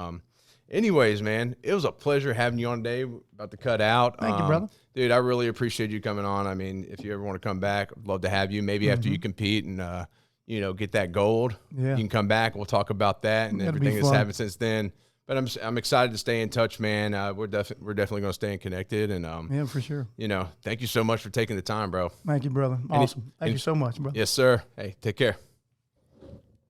Speaker 1: anyways, man, it was a pleasure having you on today. About to cut out.
Speaker 2: Thank you, brother.
Speaker 1: Dude, I really appreciate you coming on. I mean, if you ever want to come back, I'd love to have you. Maybe after you compete and you know, get that gold.
Speaker 2: Yeah.
Speaker 1: You can come back. We'll talk about that and everything that's happened since then. But I'm excited to stay in touch, man. We're definitely going to stay connected. And
Speaker 2: yeah, for sure.
Speaker 1: You know, thank you so much for taking the time, bro.
Speaker 2: Thank you, brother. Awesome. Thank you so much, brother.
Speaker 1: Yes, sir. Hey, take care.